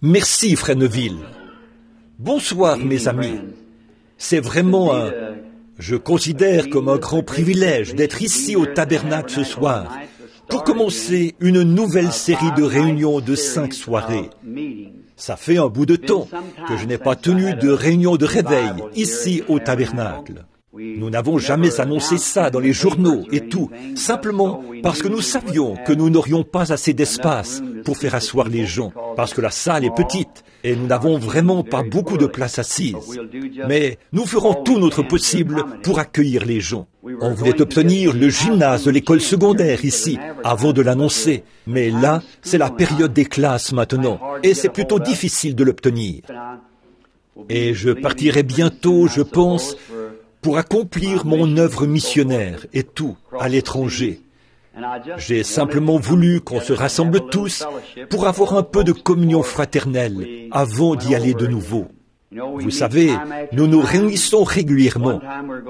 Merci, Frère Neville. Bonsoir, mes amis. C'est vraiment je considère comme un grand privilège d'être ici au Tabernacle ce soir pour commencer une nouvelle série de réunions de 5 soirées. Ça fait un bout de temps que je n'ai pas tenu de réunion de réveil ici au Tabernacle. Nous n'avons jamais annoncé ça dans les journaux et tout, simplement parce que nous savions que nous n'aurions pas assez d'espace pour faire asseoir les gens, parce que la salle est petite et nous n'avons vraiment pas beaucoup de place assise. Mais nous ferons tout notre possible pour accueillir les gens. On voulait obtenir le gymnase de l'école secondaire ici, avant de l'annoncer. Mais là, c'est la période des classes maintenant, et c'est plutôt difficile de l'obtenir. Et je partirai bientôt, je pense, pour accomplir mon œuvre missionnaire et tout, à l'étranger. J'ai simplement voulu qu'on se rassemble tous pour avoir un peu de communion fraternelle avant d'y aller de nouveau. Vous savez, nous nous réunissons régulièrement,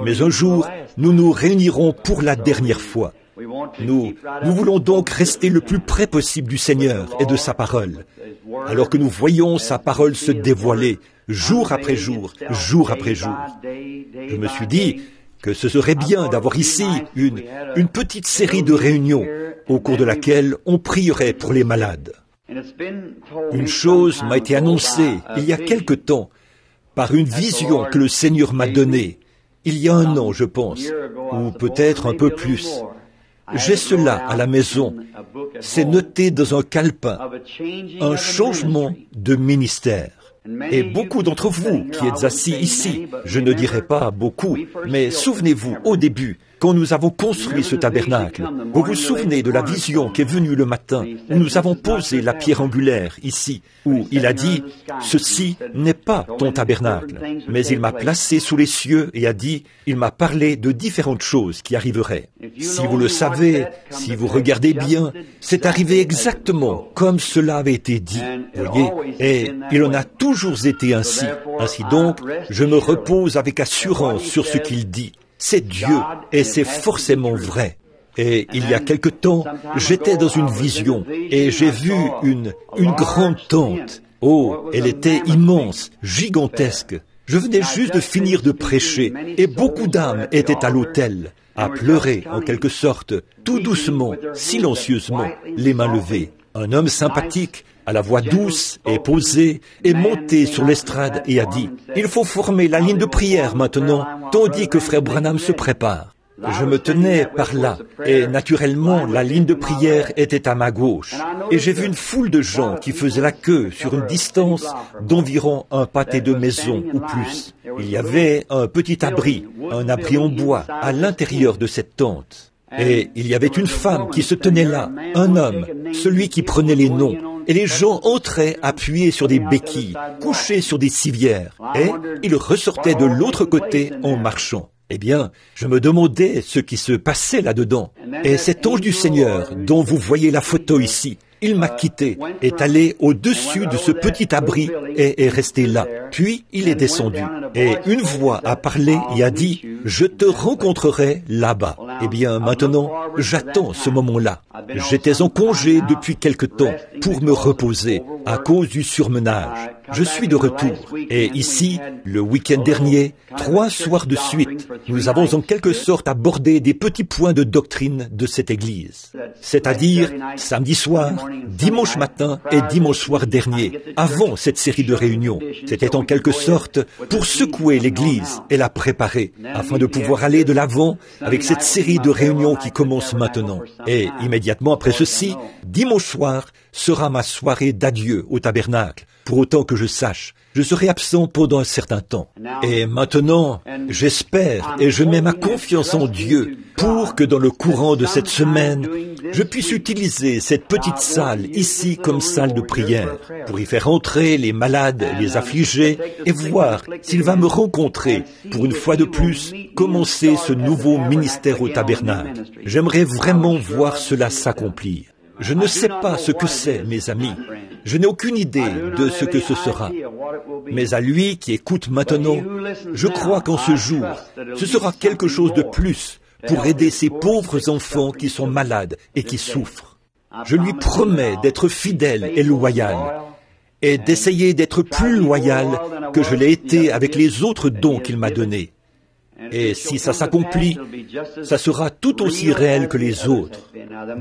mais un jour, nous nous réunirons pour la dernière fois. Nous voulons donc rester le plus près possible du Seigneur et de sa parole, alors que nous voyons sa parole se dévoiler jour après jour, jour après jour. Je me suis dit que ce serait bien d'avoir ici une petite série de réunions au cours de laquelle on prierait pour les malades. Une chose m'a été annoncée il y a quelque temps par une vision que le Seigneur m'a donnée, il y a 1 an, je pense, ou peut-être un peu plus. J'ai cela à la maison. C'est noté dans un calepin, un changement de ministère. Et beaucoup d'entre vous qui êtes assis ici, je ne dirai pas beaucoup, mais souvenez-vous, au début, quand nous avons construit ce tabernacle, vous vous souvenez de la vision qui est venue le matin, où nous avons posé la pierre angulaire ici, où il a dit « Ceci n'est pas ton tabernacle », mais il m'a placé sous les cieux et a dit « Il m'a parlé de différentes choses qui arriveraient ». Si vous le savez, si vous regardez bien, c'est arrivé exactement comme cela avait été dit, voyez, et il en a toujours été ainsi. Ainsi donc, je me repose avec assurance sur ce qu'il dit. C'est Dieu, et c'est forcément vrai. Et il y a quelque temps, j'étais dans une vision, et j'ai vu une grande tente. Oh, elle était immense, gigantesque. Je venais juste de finir de prêcher, et beaucoup d'âmes étaient à l'autel, à pleurer en quelque sorte, tout doucement, silencieusement, les mains levées. Un homme sympathique, à la voix douce et posée, est monté sur l'estrade et a dit « Il faut former la ligne de prière maintenant, tandis que Frère Branham se prépare. » Je me tenais par là, et naturellement, la ligne de prière était à ma gauche. Et j'ai vu une foule de gens qui faisaient la queue sur une distance d'environ un pâté de maison ou plus. Il y avait un petit abri, un abri en bois, à l'intérieur de cette tente. Et il y avait une femme qui se tenait là, un homme, celui qui prenait les noms. Et les gens entraient appuyés sur des béquilles, couchés sur des civières. Et ils ressortaient de l'autre côté en marchant. Eh bien, je me demandais ce qui se passait là-dedans. Et cet ange du Seigneur, dont vous voyez la photo ici, il m'a quitté, est allé au-dessus de ce petit abri et est resté là. Puis il est descendu. Et une voix a parlé et a dit « Je te rencontrerai là-bas ». Eh bien, maintenant, j'attends ce moment-là. J'étais en congé depuis quelque temps pour me reposer à cause du surmenage. Je suis de retour. Et ici, le week-end dernier, 3 soirs de suite, nous avons en quelque sorte abordé des petits points de doctrine de cette Église. C'est-à-dire, samedi soir, dimanche matin et dimanche soir dernier, avant cette série de réunions. C'était en quelque sorte pour secouer l'Église et la préparer, afin de pouvoir aller de l'avant avec cette série de réunions qui commence maintenant. Et immédiatement après ceci, dimanche soir sera ma soirée d'adieu au tabernacle, pour autant que je sache. Je serai absent pendant un certain temps. Et maintenant, j'espère et je mets ma confiance en Dieu pour que dans le courant de cette semaine, je puisse utiliser cette petite salle ici comme salle de prière pour y faire entrer les malades, les affligés et voir s'il va me rencontrer pour une fois de plus commencer ce nouveau ministère au tabernacle. J'aimerais vraiment voir cela s'accomplir. Je ne sais pas ce que c'est, mes amis. Je n'ai aucune idée de ce que ce sera. Mais à lui qui écoute maintenant, je crois qu'en ce jour, ce sera quelque chose de plus pour aider ces pauvres enfants qui sont malades et qui souffrent. Je lui promets d'être fidèle et loyal. et d'essayer d'être plus loyal que je l'ai été avec les autres dons qu'il m'a donnés. Et si ça s'accomplit, ça sera tout aussi réel que les autres.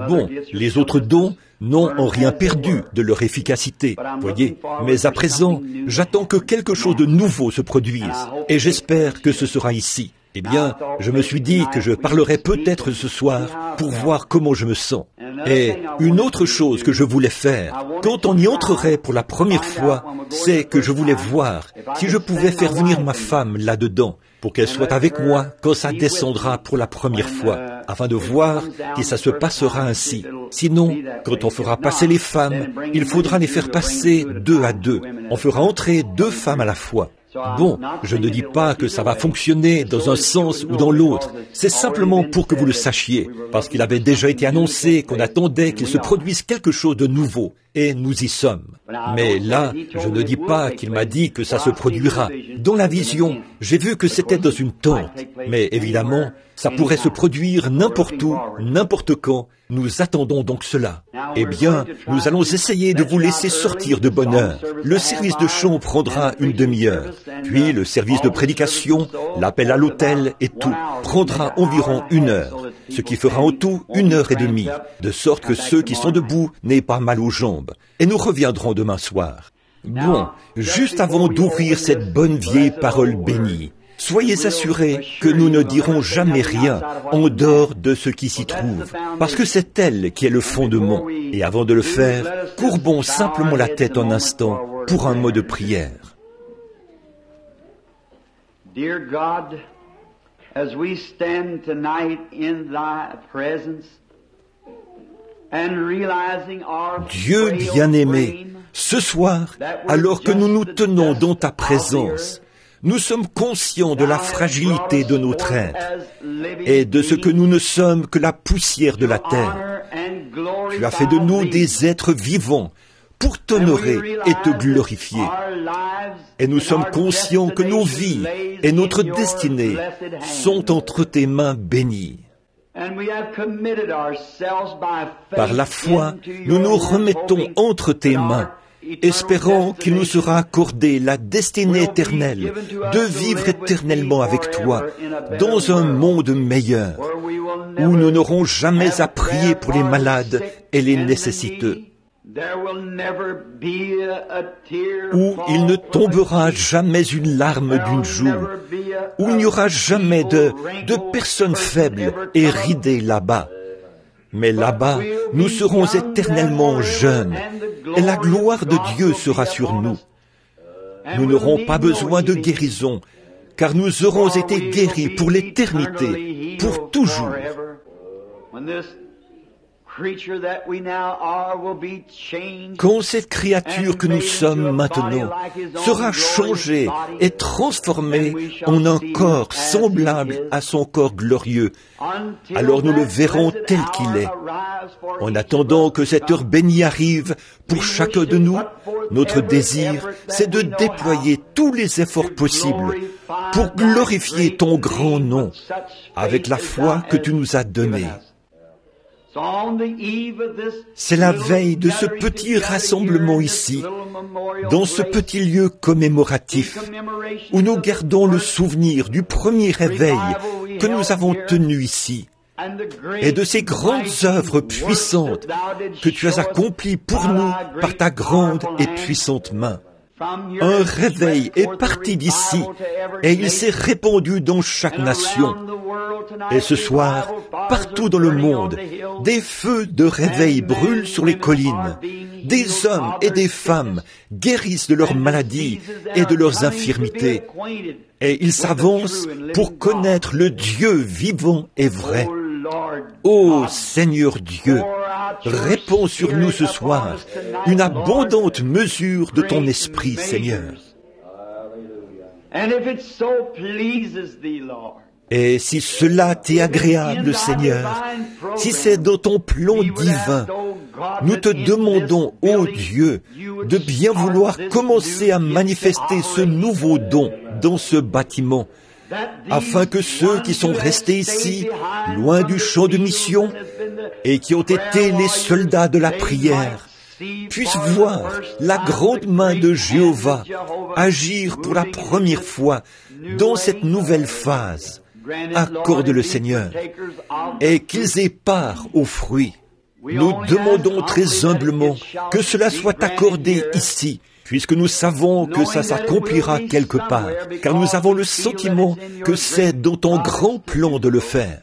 Bon, les autres dons n'ont en rien perdu de leur efficacité, voyez. Mais à présent, j'attends que quelque chose de nouveau se produise, et j'espère que ce sera ici. Eh bien, je me suis dit que je parlerai peut-être ce soir pour voir comment je me sens. Et une autre chose que je voulais faire, quand on y entrerait pour la première fois, c'est que je voulais voir si je pouvais faire venir ma femme là-dedans, pour qu'elle soit avec moi quand ça descendra pour la première fois, afin de voir si ça se passera ainsi. Sinon, quand on fera passer les femmes, il faudra les faire passer 2 à 2. On fera entrer 2 femmes à la fois. Bon, je ne dis pas que ça va fonctionner dans un sens ou dans l'autre. C'est simplement pour que vous le sachiez, parce qu'il avait déjà été annoncé qu'on attendait qu'il se produise quelque chose de nouveau, et nous y sommes. Mais là, je ne dis pas qu'il m'a dit que ça se produira. Dans la vision, j'ai vu que c'était dans une tente, mais évidemment, ça pourrait se produire n'importe où, n'importe quand. Nous attendons donc cela. Eh bien, nous allons essayer de vous laisser sortir de bonne heure. Le service de chant prendra une demi-heure. Puis le service de prédication, l'appel à l'autel et tout prendra environ 1 heure, ce qui fera en tout 1 heure et demie, de sorte que ceux qui sont debout n'aient pas mal aux jambes. Et nous reviendrons demain soir. Bon, juste avant d'ouvrir cette bonne vieille parole bénie, soyez assurés que nous ne dirons jamais rien en dehors de ce qui s'y trouve, parce que c'est elle qui est le fondement. Et avant de le faire, courbons simplement la tête un instant pour un mot de prière. Dear God, as we stand tonight in thy presence and realizing our Dieu bien-aimé, ce soir, alors que nous nous tenons dans ta présence, nous sommes conscients de la fragilité de notre être et de ce que nous ne sommes que la poussière de la terre. Tu as fait de nous des êtres vivants pour t'honorer et te glorifier. Et nous sommes conscients que nos vies et notre destinée sont entre tes mains bénies. Par la foi, nous nous remettons entre tes mains, espérant qu'il nous sera accordé la destinée éternelle de vivre éternellement avec toi dans un monde meilleur, où nous n'aurons jamais à prier pour les malades et les nécessiteux, où il ne tombera jamais une larme d'une joue, où il n'y aura jamais de personnes faibles et ridées là-bas. Mais là-bas, nous serons éternellement jeunes, et la gloire de Dieu sera sur nous. Nous n'aurons pas besoin de guérison, car nous aurons été guéris pour l'éternité, pour toujours. Quand cette créature que nous sommes maintenant sera changée et transformée en un corps semblable à son corps glorieux, alors nous le verrons tel qu'il est. En attendant que cette heure bénie arrive pour chacun de nous, notre désir, c'est de déployer tous les efforts possibles pour glorifier ton grand nom avec la foi que tu nous as donnée. C'est la veille de ce petit rassemblement ici, dans ce petit lieu commémoratif, où nous gardons le souvenir du premier réveil que nous avons tenu ici, et de ces grandes œuvres puissantes que tu as accomplies pour nous par ta grande et puissante main. Un réveil est parti d'ici et il s'est répandu dans chaque nation. Et ce soir, partout dans le monde, des feux de réveil brûlent sur les collines. Des hommes et des femmes guérissent de leurs maladies et de leurs infirmités. Et ils s'avancent pour connaître le Dieu vivant et vrai. Ô Seigneur Dieu, répands sur nous ce soir une abondante mesure de ton esprit, Seigneur. Et si cela t'est agréable, Seigneur, si c'est dans ton plan divin, nous te demandons, ô Dieu, de bien vouloir commencer à manifester ce nouveau don dans ce bâtiment, afin que ceux qui sont restés ici, loin du champ de mission, et qui ont été les soldats de la prière, puissent voir la grande main de Jéhovah agir pour la première fois dans cette nouvelle phase. Accorde le Seigneur, et qu'ils aient part aux fruits. Nous demandons très humblement que cela soit accordé ici, puisque nous savons que ça s'accomplira quelque part, car nous avons le sentiment que c'est dans ton grand plan de le faire.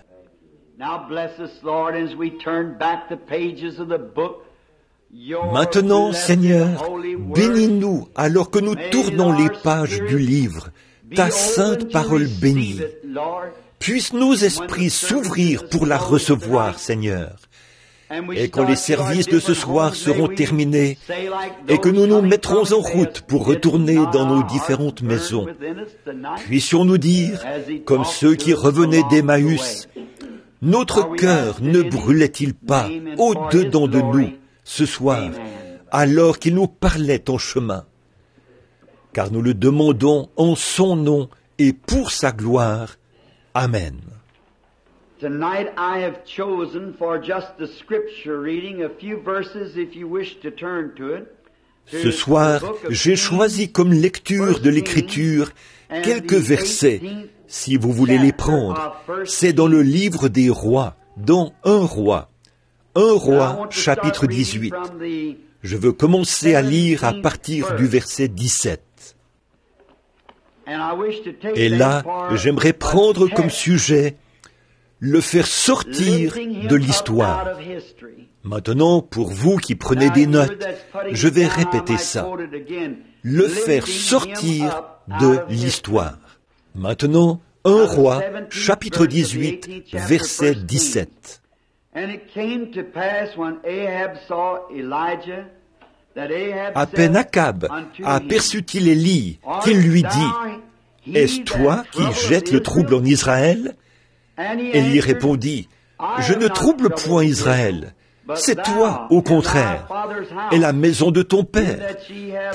Maintenant, Seigneur, bénis-nous alors que nous tournons les pages du livre, ta sainte parole bénie. Puissent nos esprits s'ouvrir pour la recevoir, Seigneur. Et quand les services de ce soir seront terminés et que nous nous mettrons en route pour retourner dans nos différentes maisons, puissions-nous dire, comme ceux qui revenaient d'Emmaüs, notre cœur ne brûlait-il pas au-dedans de nous ce soir, alors qu'il nous parlait en chemin? Car nous le demandons en son nom et pour sa gloire. Amen. Tonight I have chosen for just the scripture reading a few verses if you wish to turn to it. Ce soir, j'ai choisi comme lecture de l'Écriture quelques versets, si vous voulez les prendre. C'est dans le livre des rois, dans 1 Roi. 1 Roi, chapitre 18. Je veux commencer à lire à partir du verset 17. Et là, j'aimerais prendre comme sujet le faire sortir de l'histoire. Maintenant, pour vous qui prenez des notes, je vais répéter ça. Le faire sortir de l'histoire. Maintenant, 1 Roi, chapitre 18, verset 17. À peine Akab aperçut-il Élie, qu'il lui dit, « Est-ce toi qui jettes le trouble en Israël ?» Élie répondit, « Je ne trouble point Israël, c'est toi, au contraire, et la maison de ton père,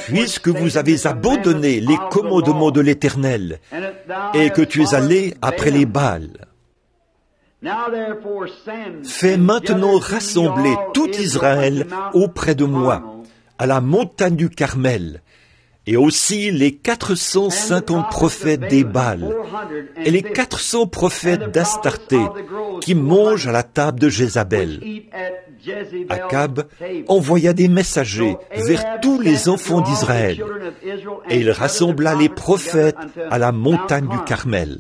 puisque vous avez abandonné les commandements de l'Éternel, et que tu es allé après les Baals. Fais maintenant rassembler tout Israël auprès de moi, à la montagne du Carmel, et aussi les 450 prophètes des Baals, et les 400 prophètes d'Astarté, qui mangent à la table de Jézabel. » Akab envoya des messagers vers tous les enfants d'Israël, et il rassembla les prophètes à la montagne du Carmel.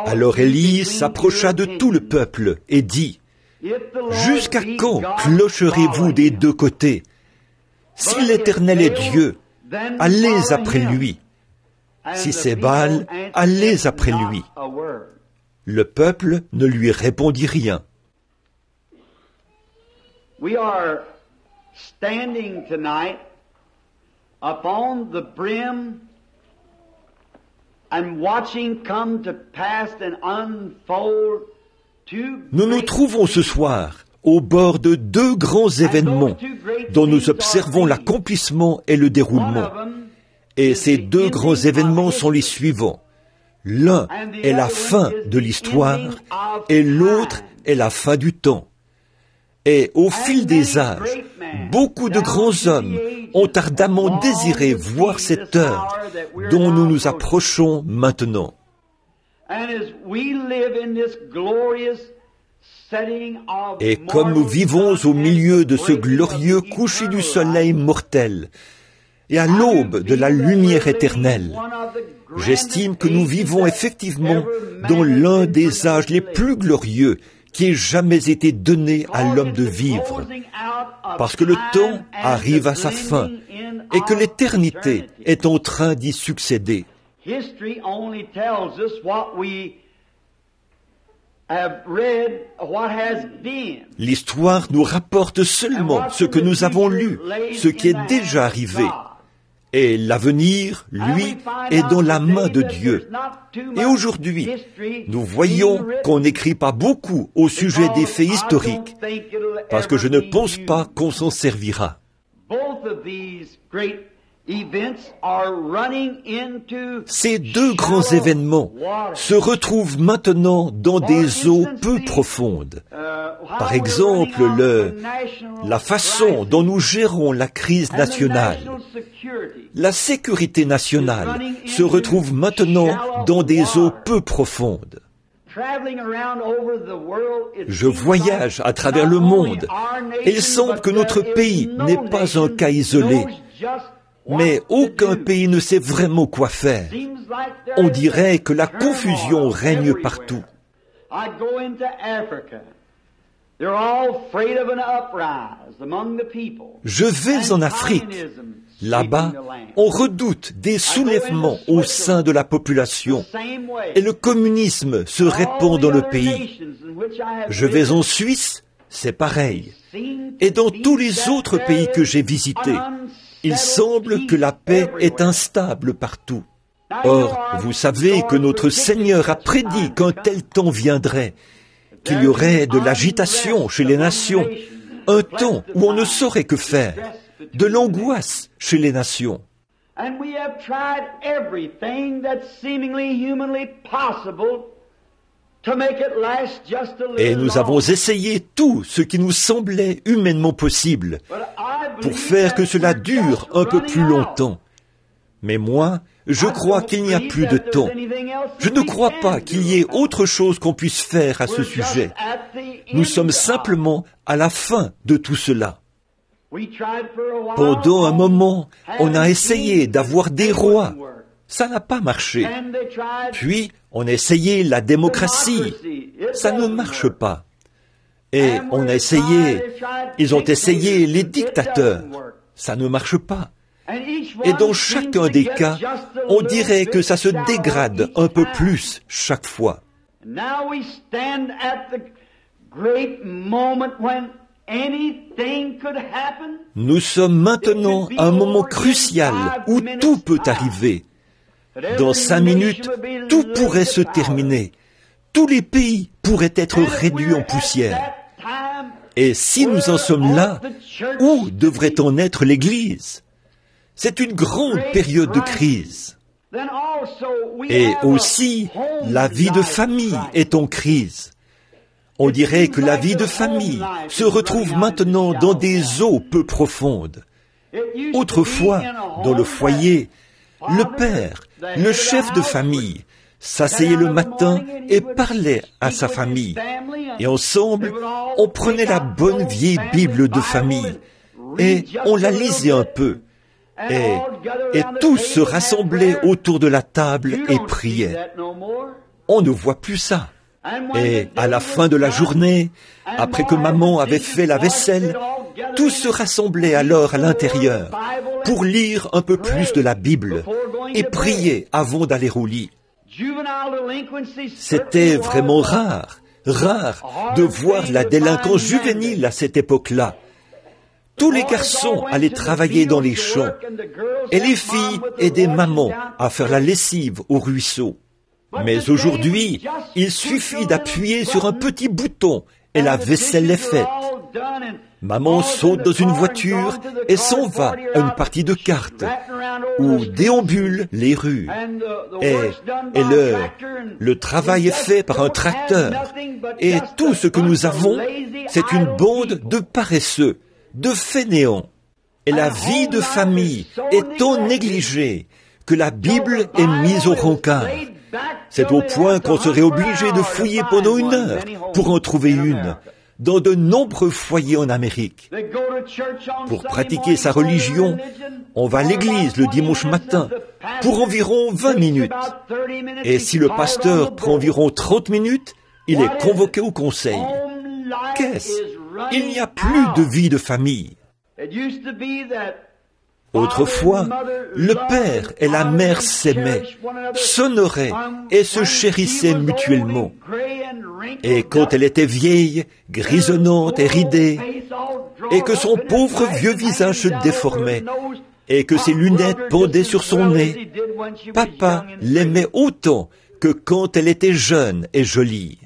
Alors Élie s'approcha de tout le peuple et dit, « Jusqu'à quand clocherez-vous des deux côtés? Si l'Éternel est Dieu, allez après lui. Si c'est Baal, allez après lui. » Le peuple ne lui répondit rien. We are standing tonight upon the brim and watching come to pass and unfold two. Nous nous trouvons ce soir au bord de deux grands événements dont nous observons l'accomplissement et le déroulement. Et ces deux grands événements sont les suivants. L'un est la fin de l'histoire et l'autre est la fin du temps. Et au fil des âges, beaucoup de grands hommes ont ardemment désiré voir cette heure dont nous nous approchons maintenant. Et comme nous vivons au milieu de ce glorieux coucher du soleil mortel et à l'aube de la lumière éternelle, j'estime que nous vivons effectivement dans l'un des âges les plus glorieux qui ait jamais été donné à l'homme de vivre, parce que le temps arrive à sa fin et que l'éternité est en train d'y succéder. L'histoire nous rapporte seulement ce que nous avons lu, ce qui est déjà arrivé. Et l'avenir, lui, est dans la main de Dieu. Et aujourd'hui, nous voyons qu'on n'écrit pas beaucoup au sujet des faits historiques, parce que je ne pense pas qu'on s'en servira. Ces deux grands événements se retrouvent maintenant dans des eaux peu profondes. Par exemple, la façon dont nous gérons la crise nationale. La sécurité nationale se retrouve maintenant dans des eaux peu profondes. Je voyage à travers le monde et il semble que notre pays n'est pas un cas isolé. Mais aucun pays ne sait vraiment quoi faire. On dirait que la confusion règne partout. Je vais en Afrique. Là-bas, on redoute des soulèvements au sein de la population et le communisme se répand dans le pays. Je vais en Suisse, c'est pareil. Et dans tous les autres pays que j'ai visités, il semble que la paix est instable partout. Or, vous savez que notre Seigneur a prédit qu'un tel temps viendrait, qu'il y aurait de l'agitation chez les nations, un temps où on ne saurait que faire, de l'angoisse chez les nations. Et nous avons essayé tout ce qui nous semblait humainement possible pour faire que cela dure un peu plus longtemps. Mais moi, je crois qu'il n'y a plus de temps. Je ne crois pas qu'il y ait autre chose qu'on puisse faire à ce sujet. Nous sommes simplement à la fin de tout cela. Pendant un moment, on a essayé d'avoir des rois. Ça n'a pas marché. Puis, on a essayé la démocratie. Ça ne marche pas. Et on a essayé, ils ont essayé les dictateurs. Ça ne marche pas. Et dans chacun des cas, on dirait que ça se dégrade un peu plus chaque fois. Nous sommes maintenant à un moment crucial où tout peut arriver. Dans 5 minutes, tout pourrait se terminer. Tous les pays pourraient être réduits en poussière. Et si nous en sommes là, où devrait-on être l'Église? C'est une grande période de crise. Et aussi, la vie de famille est en crise. On dirait que la vie de famille se retrouve maintenant dans des eaux peu profondes. Autrefois, dans le foyer, le père, le chef de famille, s'asseyait le matin et parlait à sa famille. Et ensemble, on prenait la bonne vieille Bible de famille et on la lisait un peu. Et tous se rassemblaient autour de la table et priaient. On ne voit plus ça. Et à la fin de la journée, après que maman avait fait la vaisselle, tous se rassemblaient alors à l'intérieur pour lire un peu plus de la Bible et prier avant d'aller au lit. C'était vraiment rare de voir la délinquance juvénile à cette époque-là. Tous les garçons allaient travailler dans les champs et les filles aidaient maman à faire la lessive au ruisseau. Mais aujourd'hui, il suffit d'appuyer sur un petit bouton et la vaisselle est faite. Maman saute dans une voiture et s'en va à une partie de cartes ou déambule les rues. Et le travail est fait par un tracteur. Et tout ce que nous avons, c'est une bande de paresseux, de fainéants. Et la vie de famille est tant négligée que la Bible est mise au rencard. C'est au point qu'on serait obligé de fouiller pendant 1 heure pour en trouver une, dans de nombreux foyers en Amérique. Pour pratiquer sa religion, on va à l'église le dimanche matin pour environ 20 minutes. Et si le pasteur prend environ 30 minutes, il est convoqué au conseil. Qu'est-ce? Il n'y a plus de vie de famille. Autrefois, le père et la mère s'aimaient, s'honoraient et se chérissaient mutuellement. Et quand elle était vieille, grisonnante et ridée, et que son pauvre vieux visage se déformait, et que ses lunettes pendaient sur son nez, papa l'aimait autant que quand elle était jeune et jolie.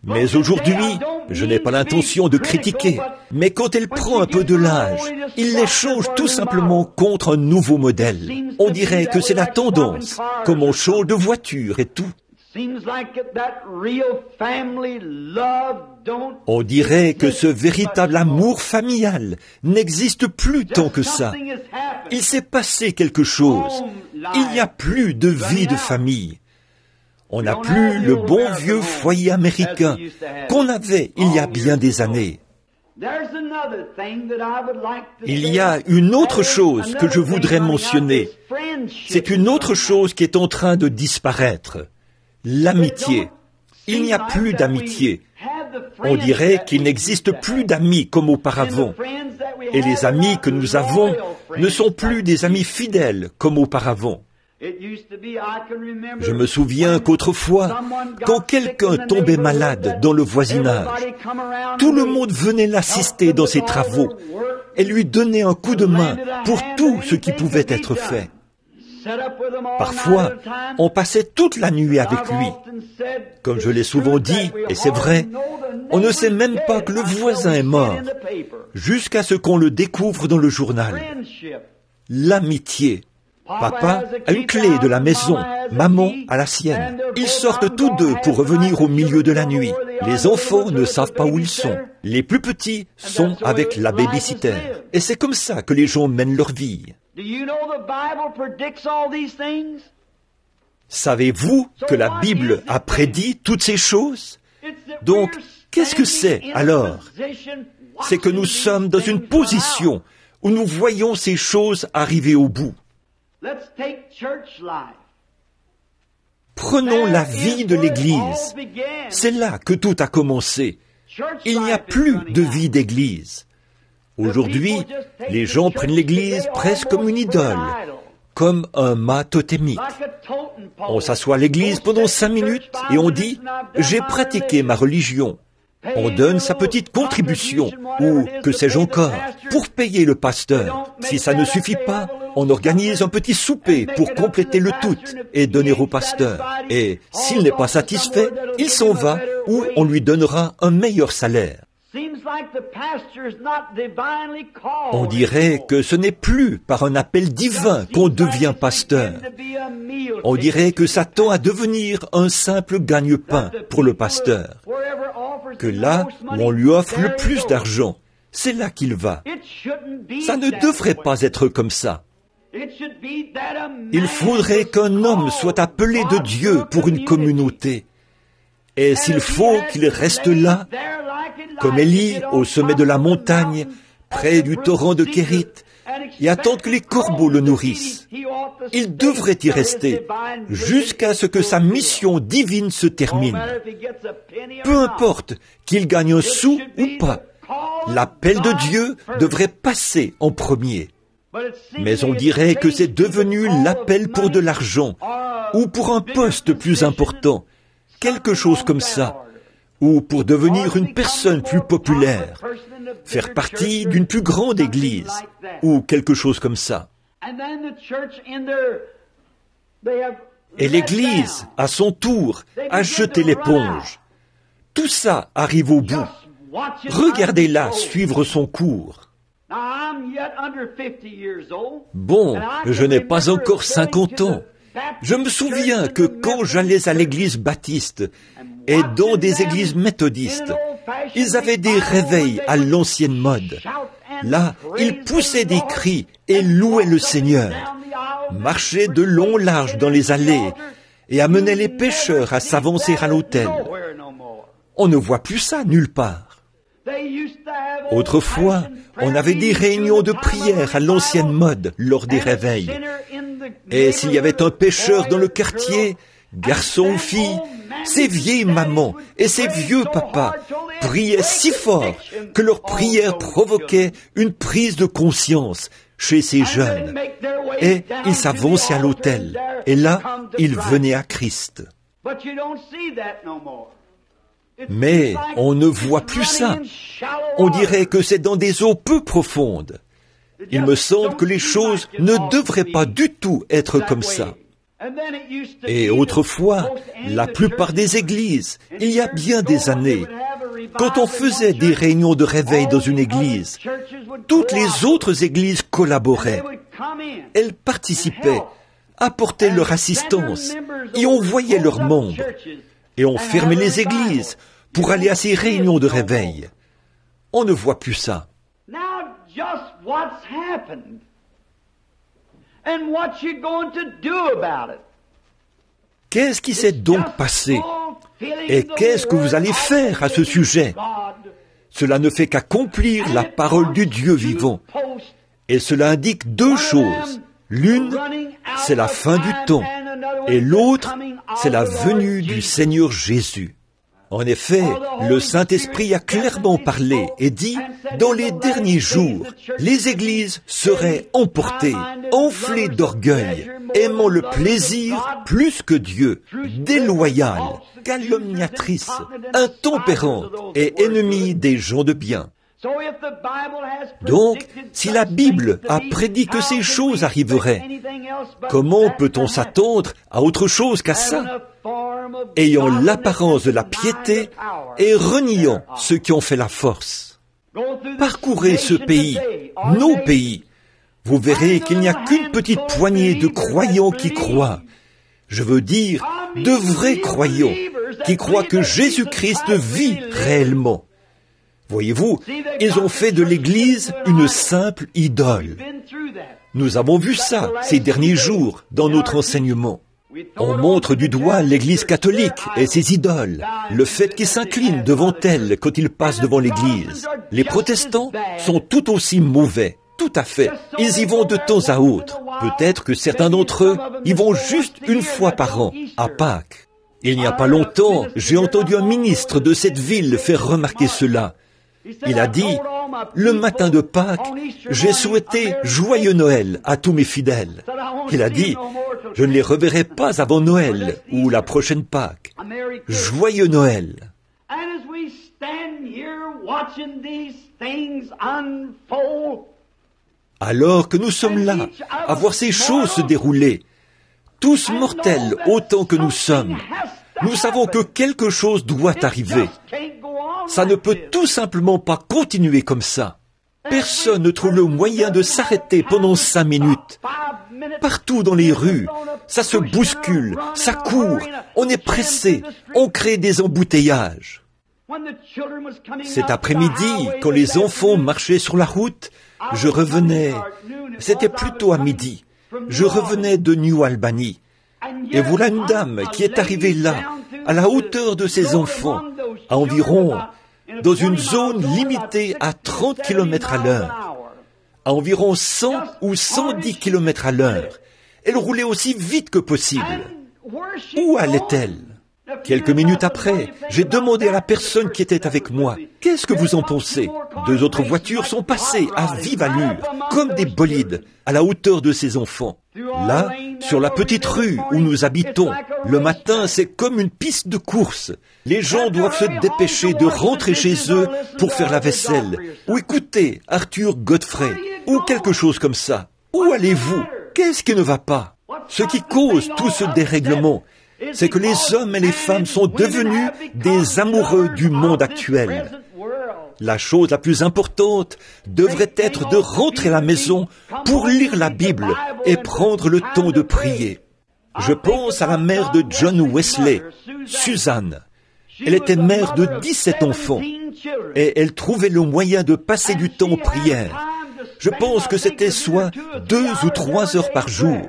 Mais aujourd'hui, je n'ai pas l'intention de critiquer, mais quand elle prend un peu de l'âge, il les change tout simplement contre un nouveau modèle. On dirait que c'est la tendance, comme on change de voiture et tout. On dirait que ce véritable amour familial n'existe plus tant que ça. Il s'est passé quelque chose. Il n'y a plus de vie de famille. On n'a plus le bon vieux foyer américain qu'on avait il y a bien des années. Il y a une autre chose que je voudrais mentionner. C'est une autre chose qui est en train de disparaître. L'amitié. Il n'y a plus d'amitié. On dirait qu'il n'existe plus d'amis comme auparavant. Et les amis que nous avons ne sont plus des amis fidèles comme auparavant. Je me souviens qu'autrefois, quand quelqu'un tombait malade dans le voisinage, tout le monde venait l'assister dans ses travaux et lui donnait un coup de main pour tout ce qui pouvait être fait. Parfois, on passait toute la nuit avec lui. Comme je l'ai souvent dit, et c'est vrai, on ne sait même pas que le voisin est mort, jusqu'à ce qu'on le découvre dans le journal. L'amitié. Papa a une clé de la maison, maman a la sienne. Ils sortent tous deux pour revenir au milieu de la nuit. Les enfants ne savent pas où ils sont. Les plus petits sont avec la babysitter. Et c'est comme ça que les gens mènent leur vie. Savez-vous que la Bible a prédit toutes ces choses? Donc, qu'est-ce que c'est alors? C'est que nous sommes dans une position où nous voyons ces choses arriver au bout. Prenons la vie de l'Église. C'est là que tout a commencé. Il n'y a plus de vie d'Église. Aujourd'hui, les gens prennent l'Église presque comme une idole, comme un mât totémique. On s'assoit à l'Église pendant 5 minutes et on dit « J'ai pratiqué ma religion ». On donne sa petite contribution, ou que sais-je encore, pour payer le pasteur. Si ça ne suffit pas, on organise un petit souper pour compléter le tout et donner au pasteur. Et s'il n'est pas satisfait, il s'en va ou on lui donnera un meilleur salaire. On dirait que ce n'est plus par un appel divin qu'on devient pasteur. On dirait que ça tend à devenir un simple gagne-pain pour le pasteur. Que là où on lui offre le plus d'argent, c'est là qu'il va. Ça ne devrait pas être comme ça. Il faudrait qu'un homme soit appelé de Dieu pour une communauté. Et s'il faut qu'il reste là, comme Élie au sommet de la montagne, près du torrent de Kérit, et attendre que les corbeaux le nourrissent, il devrait y rester jusqu'à ce que sa mission divine se termine. Peu importe qu'il gagne un sou ou pas, l'appel de Dieu devrait passer en premier. Mais on dirait que c'est devenu l'appel pour de l'argent, ou pour un poste plus important, quelque chose comme ça, ou pour devenir une personne plus populaire, faire partie d'une plus grande église, ou quelque chose comme ça. Et l'église, à son tour, a jeté l'éponge. Tout ça arrive au bout. Regardez-la suivre son cours. Bon, je n'ai pas encore 50 ans. Je me souviens que quand j'allais à l'église baptiste et dans des églises méthodistes, ils avaient des réveils à l'ancienne mode. Là, ils poussaient des cris et louaient le Seigneur, marchaient de long large dans les allées et amenaient les pécheurs à s'avancer à l'autel. On ne voit plus ça nulle part. Autrefois, on avait des réunions de prière à l'ancienne mode lors des réveils. Et s'il y avait un pécheur dans le quartier, garçon ou fille, ces vieilles mamans et ces vieux papas priaient si fort que leur prière provoquait une prise de conscience chez ces jeunes. Et ils s'avançaient à l'autel. Et là, ils venaient à Christ. Mais on ne voit plus ça. On dirait que c'est dans des eaux peu profondes. Il me semble que les choses ne devraient pas du tout être comme ça. Et autrefois, la plupart des églises, il y a bien des années, quand on faisait des réunions de réveil dans une église, toutes les autres églises collaboraient. Elles participaient, apportaient leur assistance, y envoyaient leurs membres. Et on fermait les églises pour aller à ces réunions de réveil. On ne voit plus ça. Qu'est-ce qui s'est donc passé? Et qu'est-ce que vous allez faire à ce sujet? Cela ne fait qu'accomplir la parole du Dieu vivant. Et cela indique deux choses. L'une, c'est la fin du temps. Et l'autre, c'est la venue du Seigneur Jésus. En effet, le Saint-Esprit a clairement parlé et dit, dans les derniers jours, les églises seraient emportées, enflées d'orgueil, aimant le plaisir plus que Dieu, déloyales, calomniatrices, intempérantes et ennemies des gens de bien. Donc, si la Bible a prédit que ces choses arriveraient, comment peut-on s'attendre à autre chose qu'à ça? Ayant l'apparence de la piété et reniant ceux qui ont fait la force. Parcourez ce pays, nos pays. Vous verrez qu'il n'y a qu'une petite poignée de croyants qui croient. Je veux dire, de vrais croyants, qui croient que Jésus-Christ vit réellement. Voyez-vous, ils ont fait de l'Église une simple idole. Nous avons vu ça ces derniers jours dans notre enseignement. On montre du doigt l'Église catholique et ses idoles, le fait qu'ils s'inclinent devant elle quand ils passent devant l'Église. Les protestants sont tout aussi mauvais, tout à fait. Ils y vont de temps à autre. Peut-être que certains d'entre eux y vont juste une fois par an, à Pâques. Il n'y a pas longtemps, j'ai entendu un ministre de cette ville faire remarquer cela. Il a dit, le matin de Pâques, j'ai souhaité joyeux Noël à tous mes fidèles. Il a dit, je ne les reverrai pas avant Noël ou la prochaine Pâques. Joyeux Noël. Alors que nous sommes là, à voir ces choses se dérouler, tous mortels autant que nous sommes, nous savons que quelque chose doit arriver. Ça ne peut tout simplement pas continuer comme ça. Personne ne trouve le moyen de s'arrêter pendant 5 minutes. Partout dans les rues, ça se bouscule, ça court, on est pressé, on crée des embouteillages. Cet après-midi, quand les enfants marchaient sur la route, je revenais, c'était plutôt à midi, je revenais de New Albany. Et voilà une dame qui est arrivée là, à la hauteur de ses enfants, à environ, dans une zone limitée à 30 km à l'heure, à environ 100 ou 110 km à l'heure. Elle roulait aussi vite que possible. Où allait-elle? Quelques minutes après, j'ai demandé à la personne qui était avec moi, « Qu'est-ce que vous en pensez ?» 2 autres voitures sont passées à vive allure, comme des bolides, à la hauteur de ses enfants. Là, sur la petite rue où nous habitons, le matin, c'est comme une piste de course. Les gens doivent se dépêcher de rentrer chez eux pour faire la vaisselle, ou écouter Arthur Godfrey, ou quelque chose comme ça. Où allez-vous? Qu'est-ce qui ne va pas? Ce qui cause tout ce dérèglement, c'est que les hommes et les femmes sont devenus des amoureux du monde actuel. La chose la plus importante devrait être de rentrer à la maison pour lire la Bible et prendre le temps de prier. Je pense à la mère de John Wesley, Suzanne. Elle était mère de 17 enfants et elle trouvait le moyen de passer du temps en prière. Je pense que c'était soit 2 ou 3 heures par jour.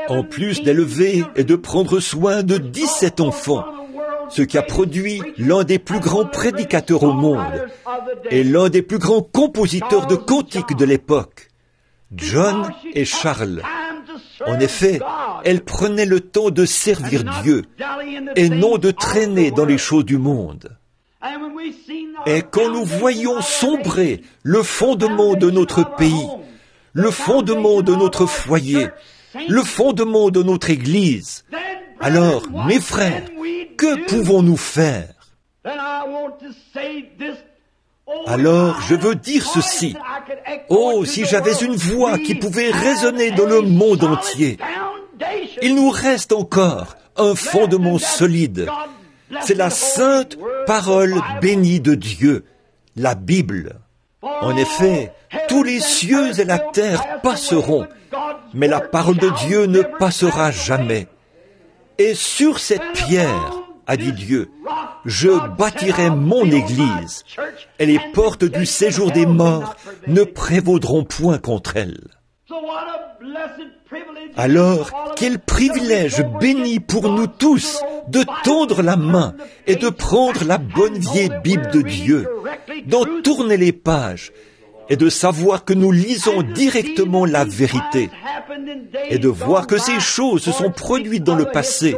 En plus d'élever et de prendre soin de 17 enfants, ce qui a produit l'un des plus grands prédicateurs au monde et l'un des plus grands compositeurs de cantiques de l'époque, John et Charles. En effet, elle prenait le temps de servir Dieu et non de traîner dans les choses du monde. Et quand nous voyons sombrer le fondement de notre pays, le fondement de notre foyer, le fondement de notre Église, alors, mes frères, que pouvons-nous faire? Alors je veux dire ceci. Oh, si j'avais une voix qui pouvait résonner dans le monde entier. Il nous reste encore un fondement solide. C'est la sainte parole bénie de Dieu, la Bible. En effet, tous les cieux et la terre passeront, mais la parole de Dieu ne passera jamais. Et sur cette pierre, a dit Dieu, je bâtirai mon Église, et les portes du séjour des morts ne prévaudront point contre elle. Alors, quel privilège béni pour nous tous de tendre la main et de prendre la bonne vieille Bible de Dieu, d'en tourner les pages et de savoir que nous lisons directement la vérité et de voir que ces choses se sont produites dans le passé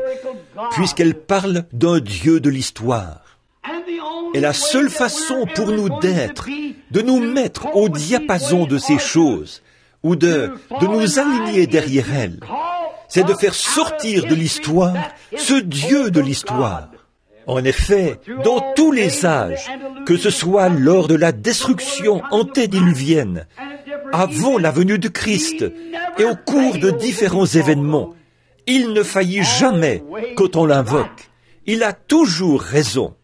puisqu'elles parlent d'un Dieu de l'histoire. Et la seule façon pour nous d'être, de nous mettre au diapason de ces choses, ou de nous aligner derrière elles, c'est de faire sortir de l'histoire ce Dieu de l'histoire. En effet, dans tous les âges, que ce soit lors de la destruction antédiluvienne, avant la venue de Christ et au cours de différents événements, il ne faillit jamais quand on l'invoque. Il a toujours raison.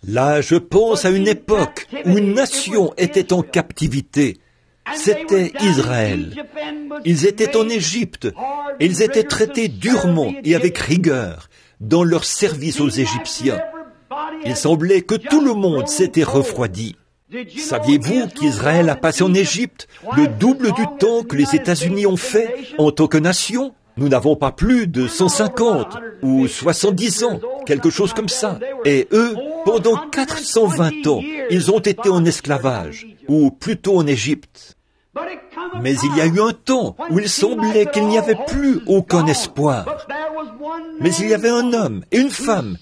Là, je pense à une époque où une nation était en captivité. C'était Israël. Ils étaient en Égypte et ils étaient traités durement et avec rigueur dans leur service aux Égyptiens. Il semblait que tout le monde s'était refroidi. Saviez-vous qu'Israël a passé en Égypte le double du temps que les États-Unis ont fait en tant que nation? Nous n'avons pas plus de 150 ou 70 ans, quelque chose comme ça. Et eux, pendant 420 ans, ils ont été en esclavage, ou plutôt en Égypte. Mais il y a eu un temps où il semblait qu'il n'y avait plus aucun espoir. Mais il y avait un homme et une femme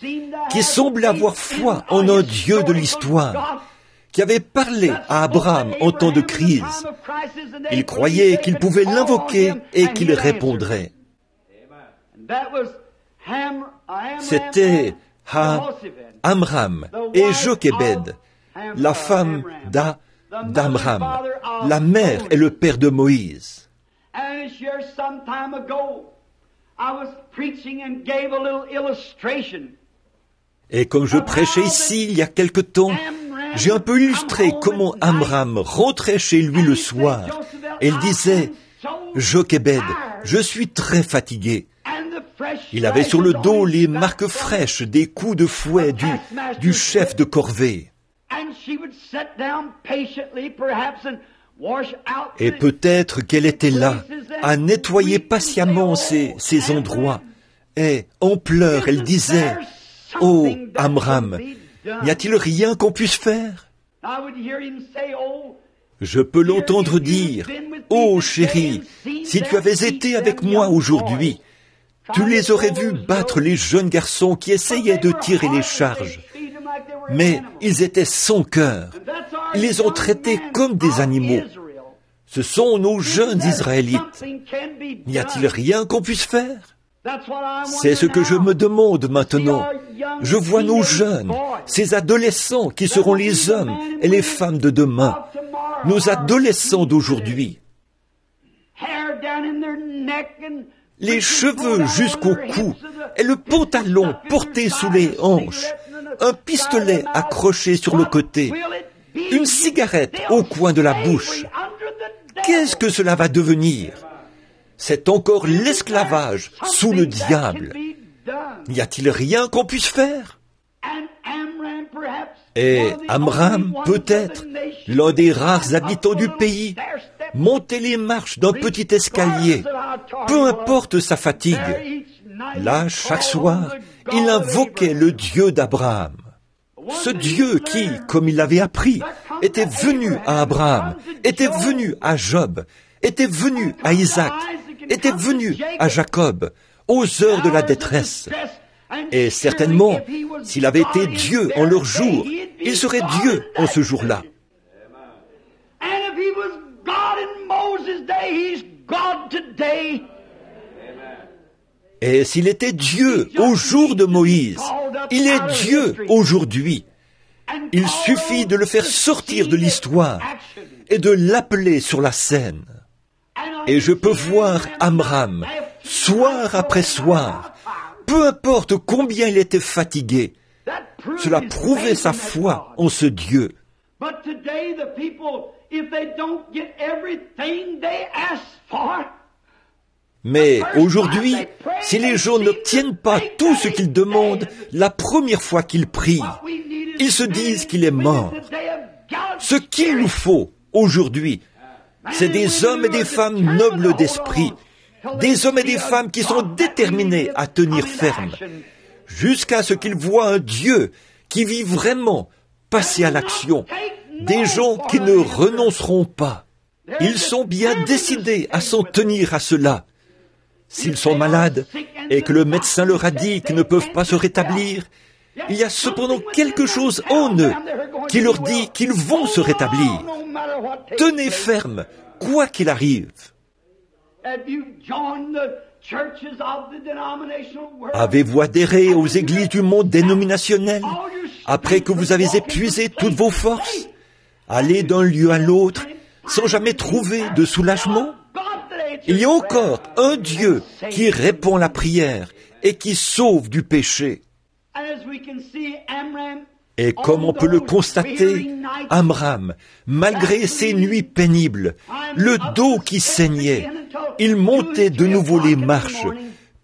qui semblaient avoir foi en un Dieu de l'histoire, qui avait parlé à Abraham en temps de crise. Ils croyaient qu'ils pouvaient l'invoquer et qu'il répondrait. C'était Amram et Jochebed, la femme d'Amram, la mère et le père de Moïse. Et comme je prêchais ici il y a quelque temps, j'ai un peu illustré comment Amram rentrait chez lui le soir et il disait « Jochebed, je suis très fatigué ». Il avait sur le dos les marques fraîches des coups de fouet du chef de corvée. Et peut-être qu'elle était là, à nettoyer patiemment ces endroits. Et en pleurs, elle disait, « Oh, Amram, n'y a-t-il rien qu'on puisse faire ?» Je peux l'entendre dire, « Oh, chérie, si tu avais été avec moi aujourd'hui, tu les aurais vus battre les jeunes garçons qui essayaient de tirer les charges. Mais ils étaient sans cœur. Ils les ont traités comme des animaux. Ce sont nos jeunes Israélites. N'y a-t-il rien qu'on puisse faire ? C'est ce que je me demande maintenant. Je vois nos jeunes, ces adolescents qui seront les hommes et les femmes de demain, nos adolescents d'aujourd'hui. Les cheveux jusqu'au cou et le pantalon porté sous les hanches, un pistolet accroché sur le côté, une cigarette au coin de la bouche. Qu'est-ce que cela va devenir ? C'est encore l'esclavage sous le diable. N'y a-t-il rien qu'on puisse faire ? Et Amram, peut-être, l'un des rares habitants du pays, montait les marches d'un petit escalier, peu importe sa fatigue. Là, chaque soir, il invoquait le Dieu d'Abraham. Ce Dieu qui, comme il l'avait appris, était venu à Abraham, était venu à Job, était venu à Isaac, était venu à Jacob, aux heures de la détresse. Et certainement, s'il avait été Dieu en leur jour, il serait Dieu en ce jour-là. Et s'il était Dieu au jour de Moïse, il est Dieu aujourd'hui. Il suffit de le faire sortir de l'histoire et de l'appeler sur la scène. Et je peux voir Amram, soir après soir, peu importe combien il était fatigué, cela prouvait sa foi en ce Dieu. Mais aujourd'hui, si les gens n'obtiennent pas tout ce qu'ils demandent la première fois qu'ils prient, ils se disent qu'il est mort. Ce qu'il nous faut aujourd'hui, c'est des hommes et des femmes nobles d'esprit, des hommes et des femmes qui sont déterminés à tenir ferme, jusqu'à ce qu'ils voient un Dieu qui vit vraiment passer à l'action, des gens qui ne renonceront pas. Ils sont bien décidés à s'en tenir à cela. S'ils sont malades et que le médecin leur a dit qu'ils ne peuvent pas se rétablir, il y a cependant quelque chose en eux qui leur dit qu'ils vont se rétablir. Tenez ferme, quoi qu'il arrive. Avez-vous adhéré aux églises du monde dénominationnel après que vous avez épuisé toutes vos forces? Allez d'un lieu à l'autre sans jamais trouver de soulagement? Il y a encore un Dieu qui répond à la prière et qui sauve du péché. Et comme on peut le constater, Amram, malgré ses nuits pénibles, le dos qui saignait, il montait de nouveau les marches,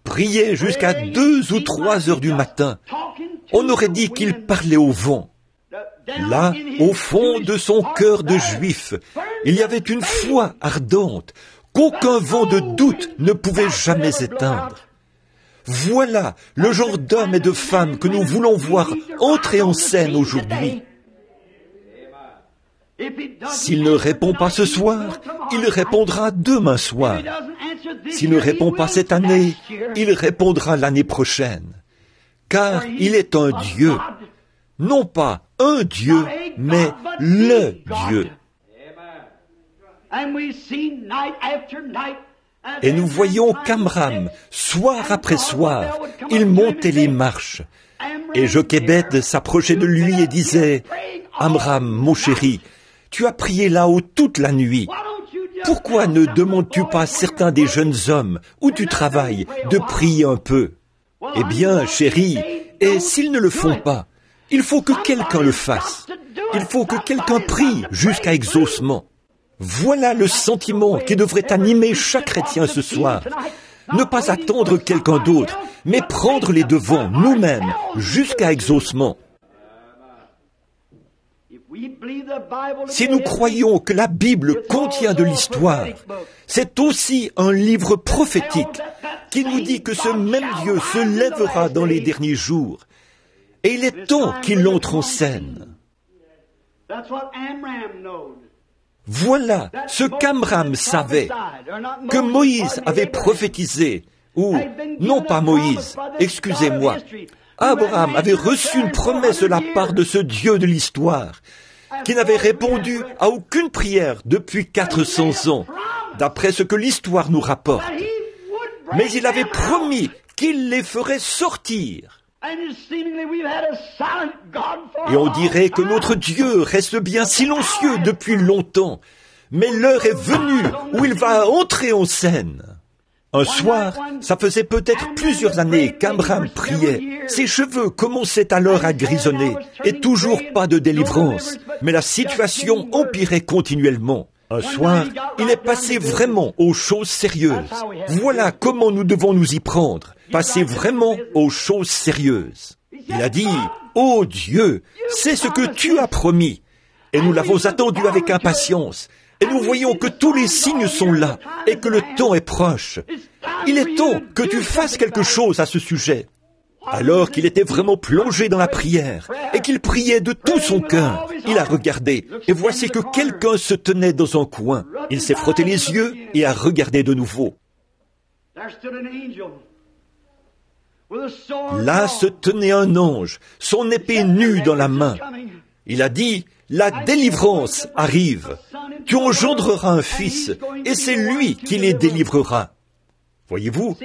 priait jusqu'à 2 ou 3 heures du matin. On aurait dit qu'il parlait au vent. Là, au fond de son cœur de juif, il y avait une foi ardente qu'aucun vent de doute ne pouvait jamais éteindre. Voilà le genre d'hommes et de femmes que nous voulons voir entrer en scène aujourd'hui. S'il ne répond pas ce soir, il répondra demain soir. S'il ne répond pas cette année, il répondra l'année prochaine. Car il est un Dieu. Non pas un Dieu, mais le Dieu. Et nous voyons qu'Amram, soir après soir, il montait les marches. Et Jochébed s'approchait de lui et disait, « Amram, mon chéri, tu as prié là-haut toute la nuit. Pourquoi ne demandes-tu pas à certains des jeunes hommes où tu travailles de prier un peu? Eh bien, chéri, et s'ils ne le font pas, il faut que quelqu'un le fasse. Il faut que quelqu'un prie jusqu'à exaucement. » Voilà le sentiment qui devrait animer chaque chrétien ce soir. Ne pas attendre quelqu'un d'autre, mais prendre les devants nous-mêmes jusqu'à exaucement. Si nous croyons que la Bible contient de l'histoire, c'est aussi un livre prophétique qui nous dit que ce même Dieu se lèvera dans les derniers jours. Et il est temps qu'il entre en scène. Voilà ce qu'Amram savait, que Moïse avait prophétisé, ou non pas Moïse, excusez-moi, Abraham avait reçu une promesse de la part de ce Dieu de l'histoire, qui n'avait répondu à aucune prière depuis 400 ans, d'après ce que l'histoire nous rapporte. Mais il avait promis qu'il les ferait sortir. Et on dirait que notre Dieu reste bien silencieux depuis longtemps, mais l'heure est venue où il va entrer en scène. Un soir, ça faisait peut-être plusieurs années qu'Amram priait. Ses cheveux commençaient alors à grisonner, et toujours pas de délivrance, mais la situation empirait continuellement. Un soir, il est passé vraiment aux choses sérieuses. Voilà comment nous devons nous y prendre, passer vraiment aux choses sérieuses. Il a dit, « Ô Dieu, c'est ce que tu as promis. » Et nous l'avons attendu avec impatience. Et nous voyons que tous les signes sont là et que le temps est proche. Il est temps que tu fasses quelque chose à ce sujet. Alors qu'il était vraiment plongé dans la prière et qu'il priait de tout son cœur, il a regardé et voici que quelqu'un se tenait dans un coin. Il s'est frotté les yeux et a regardé de nouveau. Là se tenait un ange, son épée nue dans la main. Il a dit, « La délivrance arrive. Tu engendreras un fils, et c'est lui qui les délivrera. » Voyez-vous,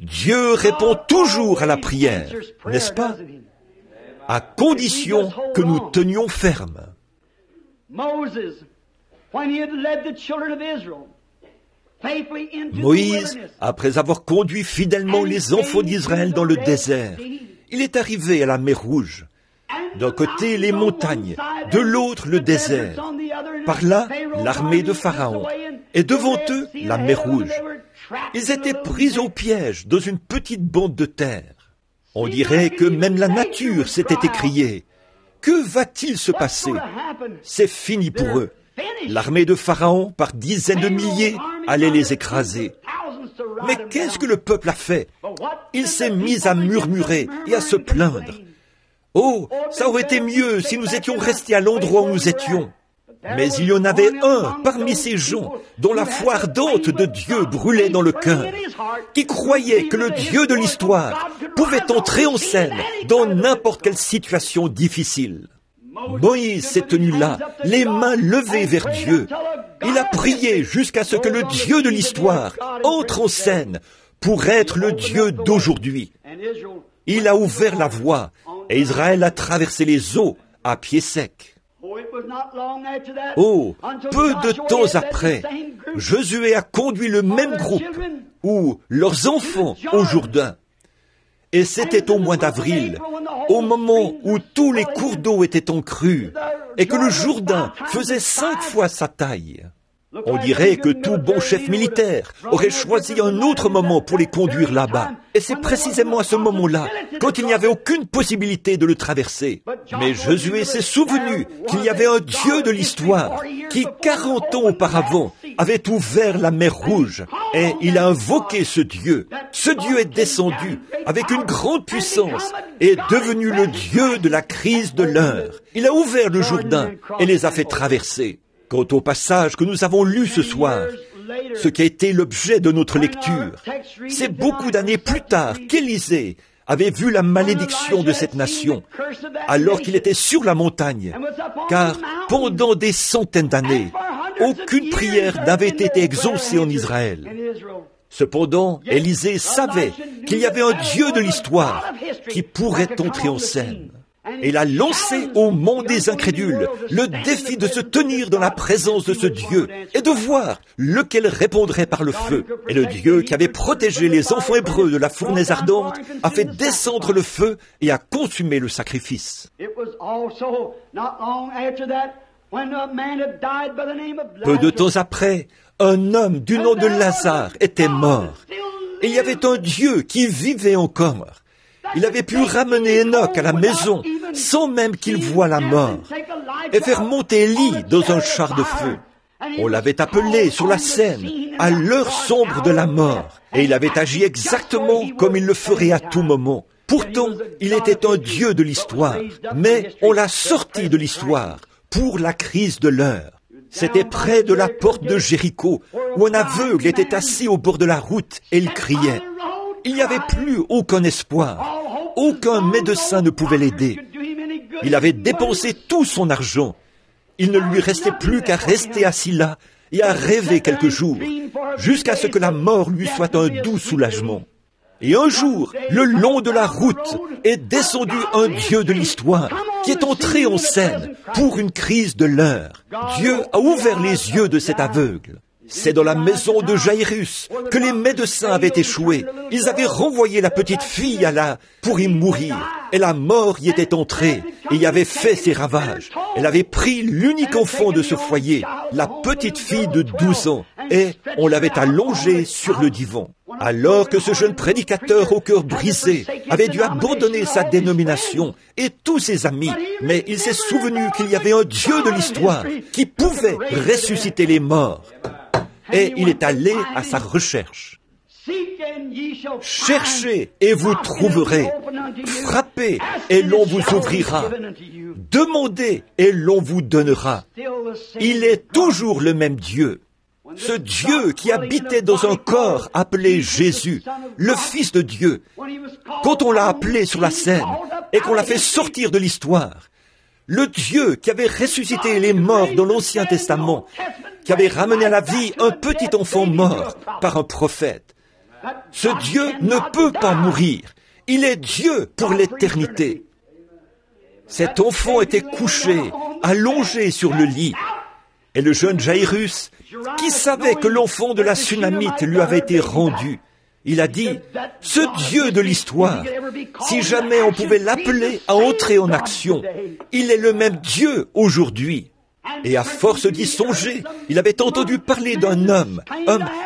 Dieu répond toujours à la prière, n'est-ce pas? À condition que nous tenions ferme. Moïse, après avoir conduit fidèlement les enfants d'Israël dans le désert, il est arrivé à la mer Rouge. D'un côté, les montagnes, de l'autre, le désert. Par là, l'armée de Pharaon, et devant eux, la mer Rouge. Ils étaient pris au piège dans une petite bande de terre. On dirait que même la nature s'était écriée. Que va-t-il se passer? C'est fini pour eux. L'armée de Pharaon, par dizaines de milliers, allait les écraser. Mais qu'est-ce que le peuple a fait? Il s'est mis à murmurer et à se plaindre. Oh, ça aurait été mieux si nous étions restés à l'endroit où nous étions. Mais il y en avait un parmi ces gens dont la foi ardente de Dieu brûlait dans le cœur, qui croyait que le Dieu de l'histoire pouvait entrer en scène dans n'importe quelle situation difficile. Moïse s'est tenu là, les mains levées vers Dieu. Il a prié jusqu'à ce que le Dieu de l'histoire entre en scène pour être le Dieu d'aujourd'hui. Il a ouvert la voie et Israël a traversé les eaux à pied sec. Oh, peu de temps après, Josué a conduit le même groupe, ou leurs enfants, au Jourdain. Et c'était au mois d'avril, au moment où tous les cours d'eau étaient en crue, et que le Jourdain faisait 5 fois sa taille. On dirait que tout bon chef militaire aurait choisi un autre moment pour les conduire là-bas. Et c'est précisément à ce moment-là, quand il n'y avait aucune possibilité de le traverser. Mais Josué s'est souvenu qu'il y avait un Dieu de l'histoire qui, 40 ans auparavant, avait ouvert la mer Rouge. Et il a invoqué ce Dieu. Ce Dieu est descendu avec une grande puissance et est devenu le Dieu de la crise de l'heure. Il a ouvert le Jourdain et les a fait traverser. Quant au passage que nous avons lu ce soir, ce qui a été l'objet de notre lecture, c'est beaucoup d'années plus tard qu'Élisée avait vu la malédiction de cette nation, alors qu'il était sur la montagne, car pendant des centaines d'années, aucune prière n'avait été exaucée en Israël. Cependant, Élisée savait qu'il y avait un Dieu de l'histoire qui pourrait entrer en scène. Et il a lancé au monde des incrédules le défi de se tenir dans la présence de ce Dieu et de voir lequel répondrait par le feu. Et le Dieu qui avait protégé les enfants hébreux de la fournaise ardente a fait descendre le feu et a consumé le sacrifice. Peu de temps après, un homme du nom de Lazare était mort. Et il y avait un Dieu qui vivait encore. Il avait pu ramener Enoch à la maison sans même qu'il voie la mort et faire monter Élie dans un char de feu. On l'avait appelé sur la scène à l'heure sombre de la mort et il avait agi exactement comme il le ferait à tout moment. Pourtant, il était un Dieu de l'histoire, mais on l'a sorti de l'histoire pour la crise de l'heure. C'était près de la porte de Jéricho où un aveugle était assis au bord de la route et il criait. Il n'y avait plus aucun espoir. Aucun médecin ne pouvait l'aider. Il avait dépensé tout son argent. Il ne lui restait plus qu'à rester assis là et à rêver quelques jours, jusqu'à ce que la mort lui soit un doux soulagement. Et un jour, le long de la route, est descendu un Dieu de l'histoire qui est entré en scène pour une crise de l'heure. Dieu a ouvert les yeux de cet aveugle. C'est dans la maison de Jairus que les médecins avaient échoué. Ils avaient renvoyé la petite fille pour y mourir. Et la mort y était entrée et y avait fait ses ravages. Elle avait pris l'unique enfant de ce foyer, la petite fille de 12 ans, et on l'avait allongée sur le divan. Alors que ce jeune prédicateur au cœur brisé avait dû abandonner sa dénomination et tous ses amis, mais il s'est souvenu qu'il y avait un Dieu de l'histoire qui pouvait ressusciter les morts. Et il est allé à sa recherche. Cherchez et vous trouverez. Frappez et l'on vous ouvrira. Demandez et l'on vous donnera. Il est toujours le même Dieu. Ce Dieu qui habitait dans un corps appelé Jésus, le Fils de Dieu. Quand on l'a appelé sur la scène et qu'on l'a fait sortir de l'histoire, le Dieu qui avait ressuscité les morts dans l'Ancien Testament, qui avait ramené à la vie un petit enfant mort par un prophète, Ce Dieu ne peut pas mourir. Il est Dieu pour l'éternité. Cet enfant était couché, allongé sur le lit. Et le jeune Jairus, qui savait que l'enfant de la Sunamite lui avait été rendu, il a dit, ce Dieu de l'histoire, si jamais on pouvait l'appeler à entrer en action, il est le même Dieu aujourd'hui. Et à force d'y songer, il avait entendu parler d'un homme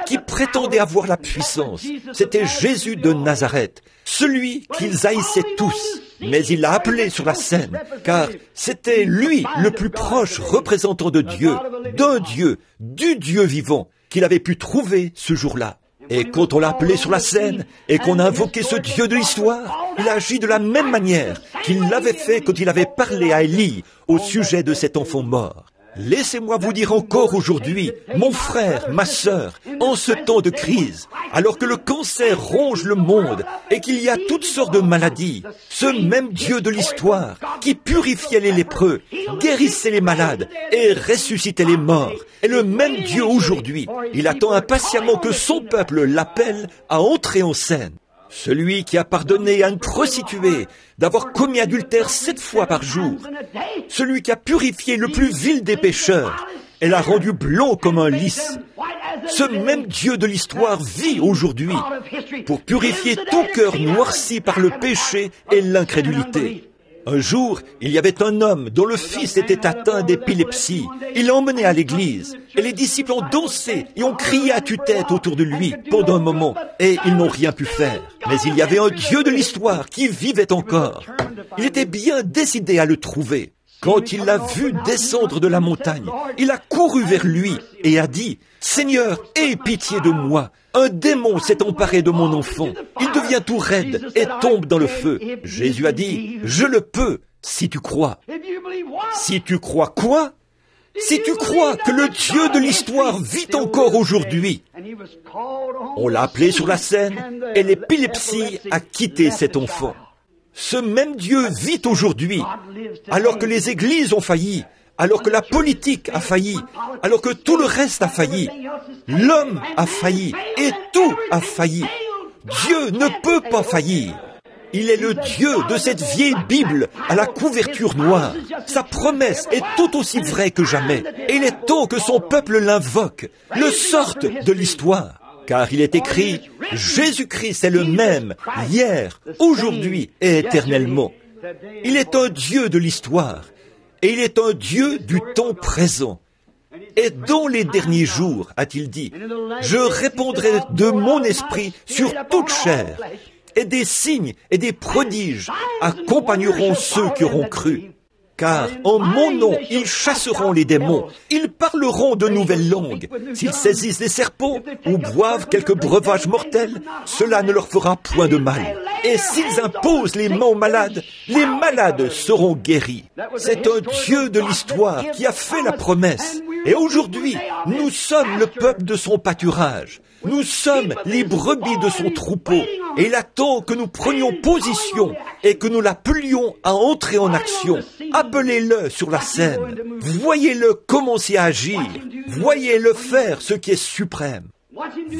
qui prétendait avoir la puissance. C'était Jésus de Nazareth, celui qu'ils haïssaient tous. Mais il l'a appelé sur la scène, car c'était lui le plus proche représentant de Dieu, d'un Dieu, du Dieu vivant, qu'il avait pu trouver ce jour-là. Et quand on l'a appelé sur la scène et qu'on a invoqué ce Dieu de l'histoire, il a agi de la même manière qu'il l'avait fait quand il avait parlé à Élie au sujet de cet enfant mort. Laissez-moi vous dire encore aujourd'hui, mon frère, ma sœur, en ce temps de crise, alors que le cancer ronge le monde et qu'il y a toutes sortes de maladies, ce même Dieu de l'histoire qui purifiait les lépreux, guérissait les malades et ressuscitait les morts, est le même Dieu aujourd'hui. Il attend impatiemment que son peuple l'appelle à entrer en scène. Celui qui a pardonné à une prostituée d'avoir commis adultère 7 fois par jour. Celui qui a purifié le plus vil des pécheurs et l'a rendu blond comme un lys. Ce même Dieu de l'histoire vit aujourd'hui pour purifier tout cœur noirci par le péché et l'incrédulité. Un jour, il y avait un homme dont le fils était atteint d'épilepsie. Il l'a emmené à l'église, et les disciples ont dansé et ont crié à tue-tête autour de lui pendant un moment, et ils n'ont rien pu faire. Mais il y avait un Dieu de l'histoire qui vivait encore. Il était bien décidé à le trouver. Quand il l'a vu descendre de la montagne, il a couru vers lui et a dit, « Seigneur, aie pitié de moi. Un démon s'est emparé de mon enfant. Il devient tout raide et tombe dans le feu. » Jésus a dit, « Je le peux, si tu crois. » Si tu crois quoi? Si tu crois que le Dieu de l'histoire vit encore aujourd'hui. On l'a appelé sur la scène et l'épilepsie a quitté cet enfant. Ce même Dieu vit aujourd'hui, alors que les églises ont failli, alors que la politique a failli, alors que tout le reste a failli. L'homme a failli et tout a failli. Dieu ne peut pas faillir. Il est le Dieu de cette vieille Bible à la couverture noire. Sa promesse est tout aussi vraie que jamais. Et il est temps que son peuple l'invoque, le sorte de l'histoire. Car il est écrit, Jésus-Christ est le même, hier, aujourd'hui et éternellement. Il est un Dieu de l'histoire, et il est un Dieu du temps présent. Et dans les derniers jours, a-t-il dit, je répandrai de mon esprit sur toute chair, et des signes et des prodiges accompagneront ceux qui auront cru. Car en mon nom, ils chasseront les démons, ils parleront de nouvelles langues. S'ils saisissent des serpents ou boivent quelques breuvages mortels, cela ne leur fera point de mal. Et s'ils imposent les mains aux malades, les malades seront guéris. C'est un Dieu de l'histoire qui a fait la promesse. Et aujourd'hui, nous sommes le peuple de son pâturage. Nous sommes les brebis de son troupeau. Et il attend que nous prenions position et que nous l'appelions à entrer en action. Appelez-le sur la scène. Voyez-le commencer à agir. Voyez-le faire ce qui est suprême.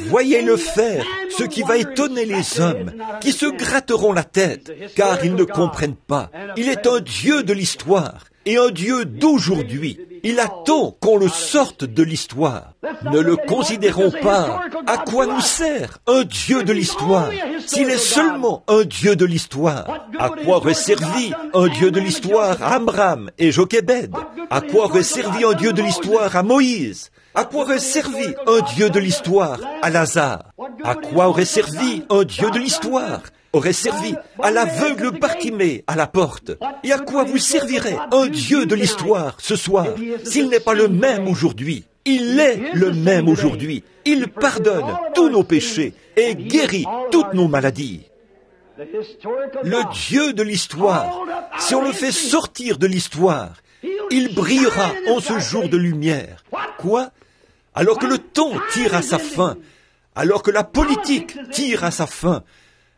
Voyez-le faire ce qui va étonner les hommes, qui se gratteront la tête, car ils ne comprennent pas. Il est un Dieu de l'histoire et un Dieu d'aujourd'hui. Il attend qu'on le sorte de l'histoire. Ne le considérons pas. À quoi nous sert un Dieu de l'histoire s'il est seulement un Dieu de l'histoire? À quoi aurait servi un Dieu de l'histoire à Amram et Jochébed? À quoi aurait servi un Dieu de l'histoire à Moïse? À quoi aurait servi un Dieu de l'histoire à Lazare? À quoi aurait servi un Dieu de l'histoire? Aurait servi à l'aveugle Bartimée à la porte. Et à quoi vous servirait un Dieu de l'histoire ce soir s'il n'est pas le même aujourd'hui? Il est le même aujourd'hui. Il pardonne tous nos péchés et guérit toutes nos maladies. Le Dieu de l'histoire, si on le fait sortir de l'histoire, il brillera en ce jour de lumière. Quoi? Alors que le temps tire à sa fin, alors que la politique tire à sa fin,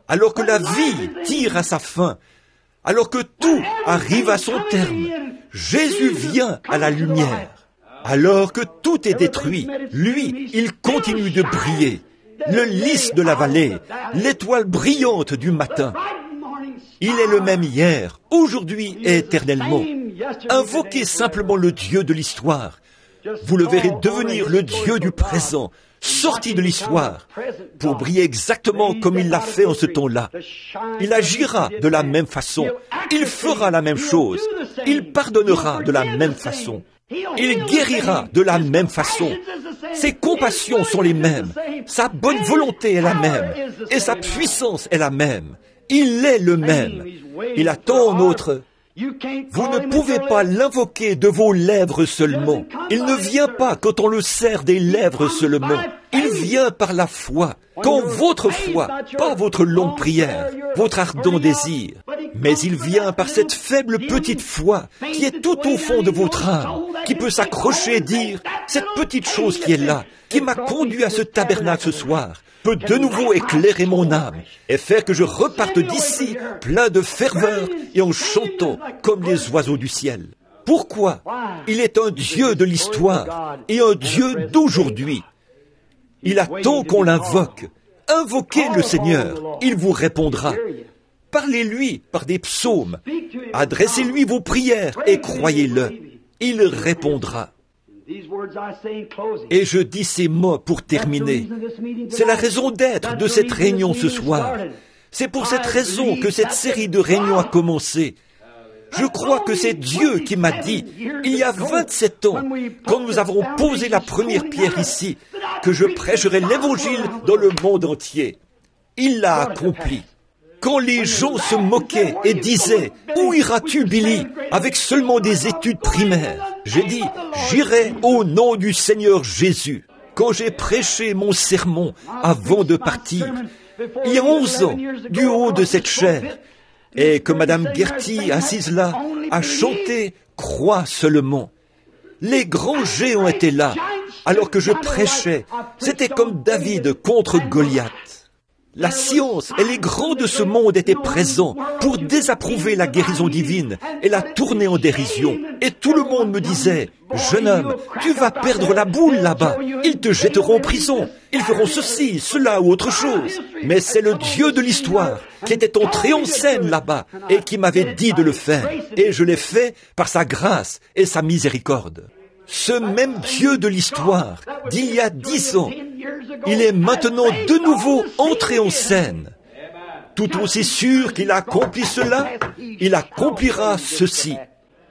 alors que la vie tire à sa fin, alors que tout arrive à son terme, Jésus vient à la lumière. Alors que tout est détruit, lui, il continue de briller. le lys de la vallée, l'étoile brillante du matin. Il est le même hier, aujourd'hui et éternellement. Invoquez simplement le Dieu de l'histoire. Vous le verrez devenir le Dieu du présent, sorti de l'histoire, pour briller exactement comme il l'a fait en ce temps-là. Il agira de la même façon. Il fera la même chose. Il pardonnera de la même façon. Il guérira de la même façon. Ses compassions sont les mêmes. Sa bonne volonté est la même. Et sa puissance est la même. Il est le même. Il attend notre... Vous ne pouvez pas l'invoquer de vos lèvres seulement. Il ne vient pas quand on le serre des lèvres seulement. Il vient par la foi. Quand votre foi, pas votre longue prière, votre ardent désir, mais il vient par cette faible petite foi qui est tout au fond de votre âme, qui peut s'accrocher et dire, cette petite chose qui est là, qui m'a conduit à ce tabernacle ce soir, peut de nouveau éclairer mon âme et faire que je reparte d'ici plein de ferveur et en chantant comme les oiseaux du ciel. Pourquoi? Il est un Dieu de l'histoire et un Dieu d'aujourd'hui. Il attend qu'on l'invoque. Invoquez le Seigneur, il vous répondra. Parlez-lui par des psaumes. Adressez-lui vos prières et croyez-le. Il répondra. Et je dis ces mots pour terminer. C'est la raison d'être de cette réunion ce soir. C'est pour cette raison que cette série de réunions a commencé. Je crois que c'est Dieu qui m'a dit, il y a 27 ans, quand nous avons posé la première pierre ici, que je prêcherai l'Évangile dans le monde entier. Il l'a accompli. Quand les gens se moquaient et disaient « Où iras-tu, Billy, avec seulement des études primaires ?» J'ai dit « J'irai au nom du Seigneur Jésus. » Quand j'ai prêché mon sermon avant de partir, il y a 11 ans, du haut de cette chaire, et que Madame Gertie, assise là, a chanté « Crois seulement ». Les grands géants étaient là, alors que je prêchais. C'était comme David contre Goliath. La science et les grands de ce monde étaient présents pour désapprouver la guérison divine et la tourner en dérision. Et tout le monde me disait, « Jeune homme, tu vas perdre la boule là-bas. Ils te jetteront en prison. Ils feront ceci, cela ou autre chose. » Mais c'est le Dieu de l'histoire qui était entré en scène là-bas et qui m'avait dit de le faire. Et je l'ai fait par sa grâce et sa miséricorde. Ce même Dieu de l'histoire d'il y a 10 ans, il est maintenant de nouveau entré en scène. Tout aussi sûr qu'il a accompli cela, il accomplira ceci.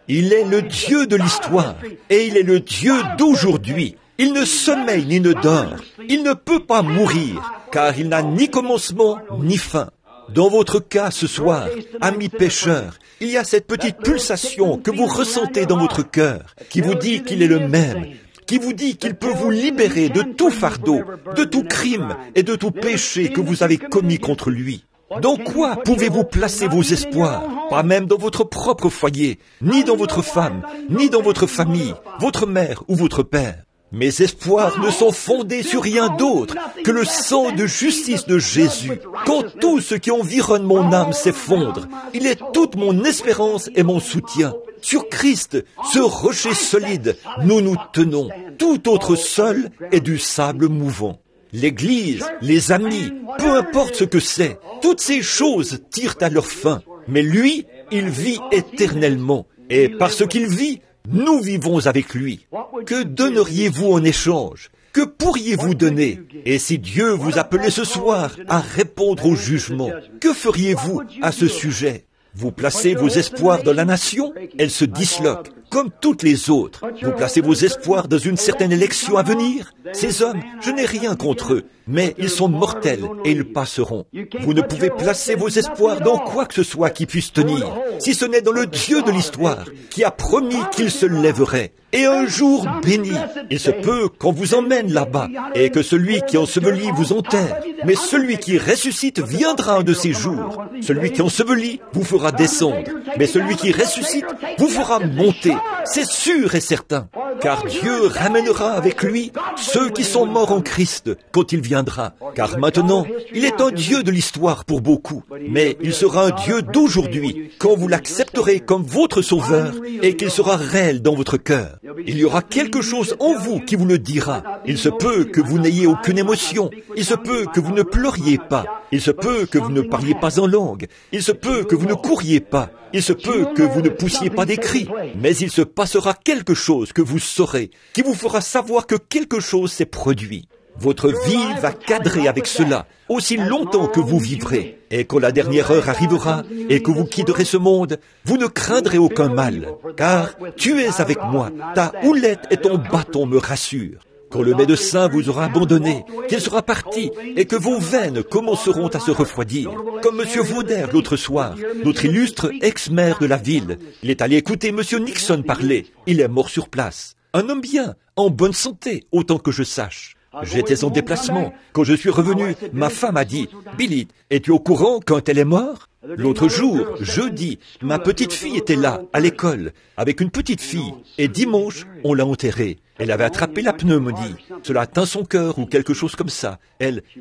Il est le Dieu de l'histoire et il est le Dieu d'aujourd'hui. Il ne sommeille ni ne dort. Il ne peut pas mourir car il n'a ni commencement ni fin. Dans votre cas ce soir, amis pécheurs, il y a cette petite pulsation que vous ressentez dans votre cœur, qui vous dit qu'il est le même, qui vous dit qu'il peut vous libérer de tout fardeau, de tout crime et de tout péché que vous avez commis contre lui. Dans quoi pouvez-vous placer vos espoirs? Pas même dans votre propre foyer, ni dans votre femme, ni dans votre famille, votre mère ou votre père. Mes espoirs ne sont fondés sur rien d'autre que le sang de justice de Jésus. Quand tout ce qui environne mon âme s'effondre, il est toute mon espérance et mon soutien. Sur Christ, ce rocher solide, nous nous tenons. Tout autre sol est du sable mouvant. L'Église, les amis, peu importe ce que c'est, toutes ces choses tirent à leur fin. Mais lui, il vit éternellement. Et parce qu'il vit, nous vivons avec lui. Que donneriez-vous en échange? Que pourriez-vous donner? Et si Dieu vous appelait ce soir à répondre au jugement, que feriez-vous à ce sujet? Vous placez vos espoirs dans la nation, elle se disloque, comme toutes les autres. Vous placez vos espoirs dans une certaine élection à venir. Ces hommes, je n'ai rien contre eux, mais ils sont mortels et ils passeront. Vous ne pouvez placer vos espoirs dans quoi que ce soit qui puisse tenir, si ce n'est dans le Dieu de l'histoire, qui a promis qu'il se lèverait. Et un jour béni, il se peut qu'on vous emmène là-bas, et que celui qui ensevelit vous enterre. Mais celui qui ressuscite viendra un de ces jours. Celui qui ensevelit vous fera descendre, mais celui qui ressuscite vous fera monter. C'est sûr et certain, car Dieu ramènera avec lui ceux qui sont morts en Christ quand il viendra. Car maintenant, il est un Dieu de l'histoire pour beaucoup, mais il sera un Dieu d'aujourd'hui quand vous l'accepterez comme votre sauveur et qu'il sera réel dans votre cœur. Il y aura quelque chose en vous qui vous le dira. Il se peut que vous n'ayez aucune émotion. Il se peut que vous ne pleuriez pas. Il se peut que vous ne parliez pas en langue. Il se peut que vous ne couriez pas. Il se peut que vous ne poussiez pas des cris. Mais il se passera quelque chose que vous saurez, qui vous fera savoir que quelque chose s'est produit. Votre vie va cadrer avec cela, aussi longtemps que vous vivrez. Et quand la dernière heure arrivera, et que vous quitterez ce monde, vous ne craindrez aucun mal, car tu es avec moi, ta houlette et ton bâton me rassurent. Quand le médecin vous aura abandonné, qu'il sera parti, et que vos veines commenceront à se refroidir, comme M. Vauder l'autre soir, notre illustre ex-maire de la ville. Il est allé écouter M. Nixon parler, il est mort sur place. Un homme bien, en bonne santé, autant que je sache. J'étais en déplacement. Quand je suis revenu, ma femme a dit, « Billy, es-tu au courant quand elle est morte ?» L'autre jour, jeudi, ma petite fille était là, à l'école, avec une petite fille, et dimanche, on l'a enterrée. Elle avait attrapé la pneumonie. Cela atteint son cœur ou quelque chose comme ça.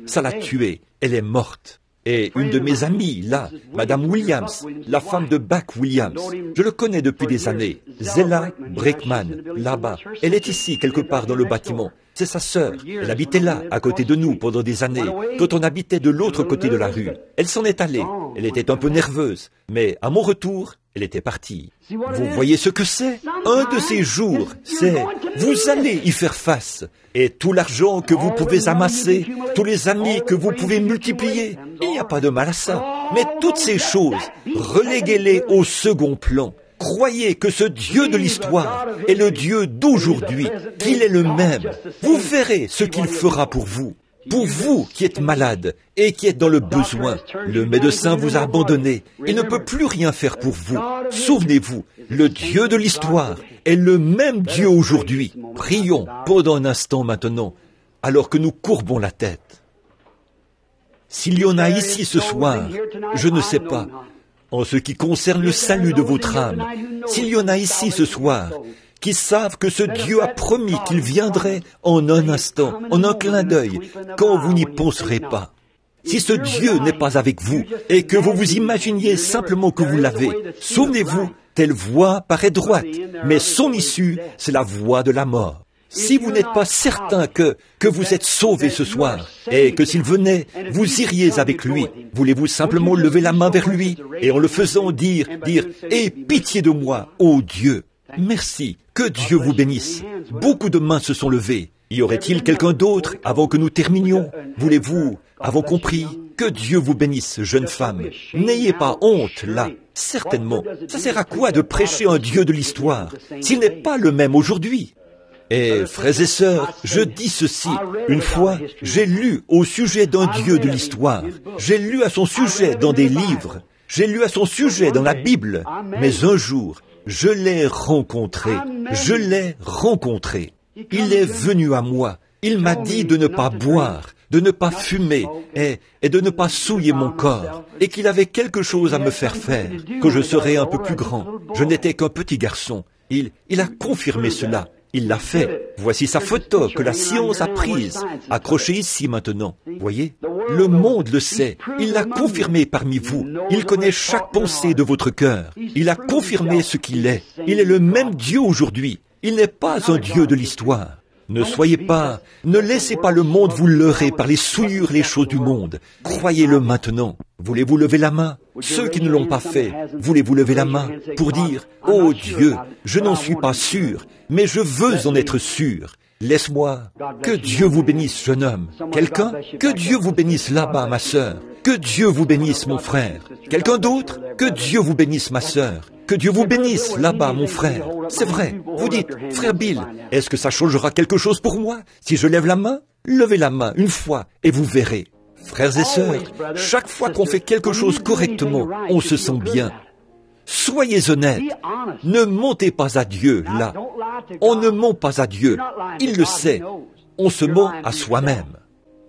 Ça l'a tuée. Elle est morte. Et une de mes amies, là, Madame Williams, la femme de Buck Williams, je le connais depuis des années, Zella Breckman, là-bas. Elle est ici, quelque part dans le bâtiment. C'est sa sœur. Elle habitait là, à côté de nous, pendant des années, quand on habitait de l'autre côté de la rue. Elle s'en est allée. Elle était un peu nerveuse. Mais à mon retour, elle était partie. Vous voyez ce que c'est? Un de ces jours, vous allez y faire face. Et tout l'argent que vous pouvez amasser, tous les amis que vous pouvez multiplier, il n'y a pas de mal à ça. Mais toutes ces choses, reléguez-les au second plan. Croyez que ce Dieu de l'histoire est le Dieu d'aujourd'hui, qu'il est le même. Vous verrez ce qu'il fera pour vous. Pour vous qui êtes malade et qui êtes dans le besoin, le médecin vous a abandonné. Il ne peut plus rien faire pour vous. Souvenez-vous, le Dieu de l'histoire est le même Dieu aujourd'hui. Prions pendant un instant maintenant, alors que nous courbons la tête. S'il y en a ici ce soir, je ne sais pas, en ce qui concerne le salut de votre âme, s'il y en a ici ce soir, qui savent que ce Dieu a promis qu'il viendrait en un instant, en un clin d'œil, quand vous n'y penserez pas. Si ce Dieu n'est pas avec vous et que vous vous imaginiez simplement que vous l'avez, souvenez-vous, telle voie paraît droite, mais son issue, c'est la voie de la mort. Si vous n'êtes pas certain que vous êtes sauvé ce soir et que s'il venait, vous iriez avec lui, voulez-vous simplement lever la main vers lui et en le faisant dire, « Aie pitié de moi, ô Dieu !» Merci, que Dieu vous bénisse. Beaucoup de mains se sont levées. Y aurait-il quelqu'un d'autre avant que nous terminions? Voulez-vous, avons compris? Que Dieu vous bénisse, jeune femme. N'ayez pas honte, là. Certainement. Ça sert à quoi de prêcher un Dieu de l'histoire, s'il n'est pas le même aujourd'hui? Et, frères et sœurs, je dis ceci. Une fois, j'ai lu au sujet d'un Dieu de l'histoire. J'ai lu à son sujet dans des livres. J'ai lu à son sujet dans la Bible. Mais un jour, je l'ai rencontré. Je l'ai rencontré. Il est venu à moi. Il m'a dit de ne pas boire, de ne pas fumer et de ne pas souiller mon corps, et qu'il avait quelque chose à me faire, que je serais un peu plus grand. Je n'étais qu'un petit garçon. Il a confirmé cela. Il l'a fait. Voici sa photo que la science a prise, accrochée ici maintenant. Voyez, le monde le sait. Il l'a confirmé parmi vous. Il connaît chaque pensée de votre cœur. Il a confirmé ce qu'il est. Il est le même Dieu aujourd'hui. Il n'est pas un Dieu de l'histoire. Ne laissez pas le monde vous leurrer par les souillures, les choses du monde. Croyez-le maintenant. Voulez-vous lever la main? Ceux qui ne l'ont pas fait, voulez-vous lever la main pour dire, « Oh Dieu, je n'en suis pas sûr, mais je veux en être sûr. Laisse-moi. » Que Dieu vous bénisse, jeune homme. Quelqu'un? Que Dieu vous bénisse là-bas, ma sœur. Que Dieu vous bénisse, mon frère. Quelqu'un d'autre? Que Dieu vous bénisse, ma sœur. Que Dieu vous bénisse là-bas, mon frère. C'est vrai. Vous dites, frère Bill, est-ce que ça changera quelque chose pour moi si je lève la main? Levez la main une fois et vous verrez. Frères et sœurs, chaque fois qu'on fait quelque chose correctement, on se sent bien. Soyez honnêtes. Ne mentez pas à Dieu, là. On ne ment pas à Dieu. Il le sait. On se ment à soi-même.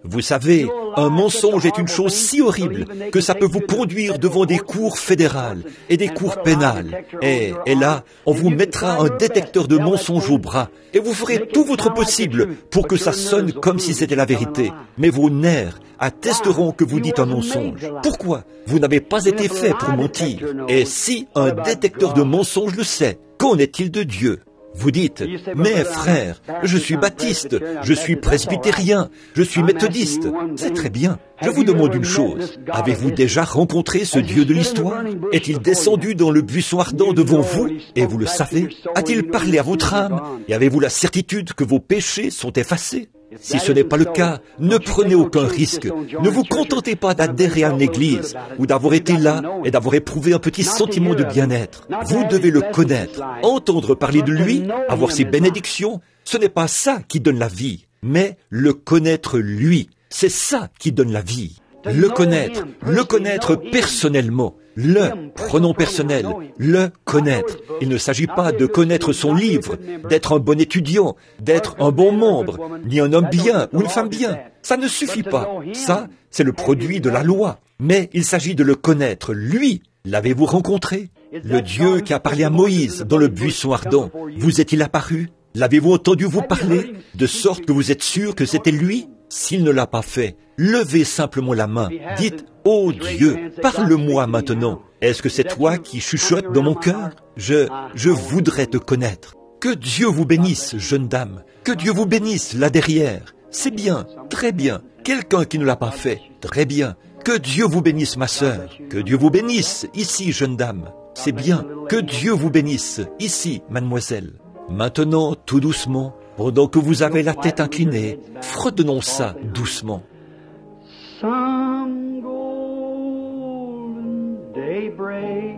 Vous savez, un mensonge est une chose si horrible que ça peut vous conduire devant des cours fédérales et des cours pénales. Et là, on vous mettra un détecteur de mensonges au bras et vous ferez tout votre possible pour que ça sonne comme si c'était la vérité. Mais vos nerfs attesteront que vous dites un mensonge. Pourquoi? Vous n'avez pas été fait pour mentir. Et si un détecteur de mensonges le sait, qu'en est-il de Dieu? Vous dites, mais frère, je suis baptiste, je suis presbytérien, je suis méthodiste. C'est très bien. Je vous demande une chose. Avez-vous déjà rencontré ce Dieu de l'histoire? Est-il descendu dans le buisson ardent devant vous, et vous le savez? A-t-il parlé à votre âme, et avez-vous la certitude que vos péchés sont effacés? Si ce n'est pas le cas, ne prenez aucun risque. Ne vous contentez pas d'adhérer à une église ou d'avoir été là et d'avoir éprouvé un petit sentiment de bien-être. Vous devez le connaître, entendre parler de lui, avoir ses bénédictions. Ce n'est pas ça qui donne la vie, mais le connaître lui. C'est ça qui donne la vie. Le connaître personnellement, le pronom personnel, le connaître. Il ne s'agit pas de connaître son livre, d'être un bon étudiant, d'être un bon membre, ni un homme bien ou une femme bien. Ça ne suffit pas. Ça, c'est le produit de la loi. Mais il s'agit de le connaître, lui. L'avez-vous rencontré? Le Dieu qui a parlé à Moïse dans le buisson ardent, vous est-il apparu? L'avez-vous entendu vous parler, de sorte que vous êtes sûr que c'était lui? S'il ne l'a pas fait, levez simplement la main. Dites, « Oh Dieu, parle-moi maintenant. Est-ce que c'est toi qui chuchotes dans mon cœur? Je voudrais te connaître. » Que Dieu vous bénisse, jeune dame. Que Dieu vous bénisse là derrière. C'est bien, très bien. Quelqu'un qui ne l'a pas fait, très bien. Que Dieu vous bénisse, ma sœur. Que Dieu vous bénisse, ici, jeune dame. C'est bien. Que Dieu vous bénisse, ici, mademoiselle. Maintenant, tout doucement, pendant que vous avez la tête inclinée, fredonnons ça doucement. Some golden daybreak,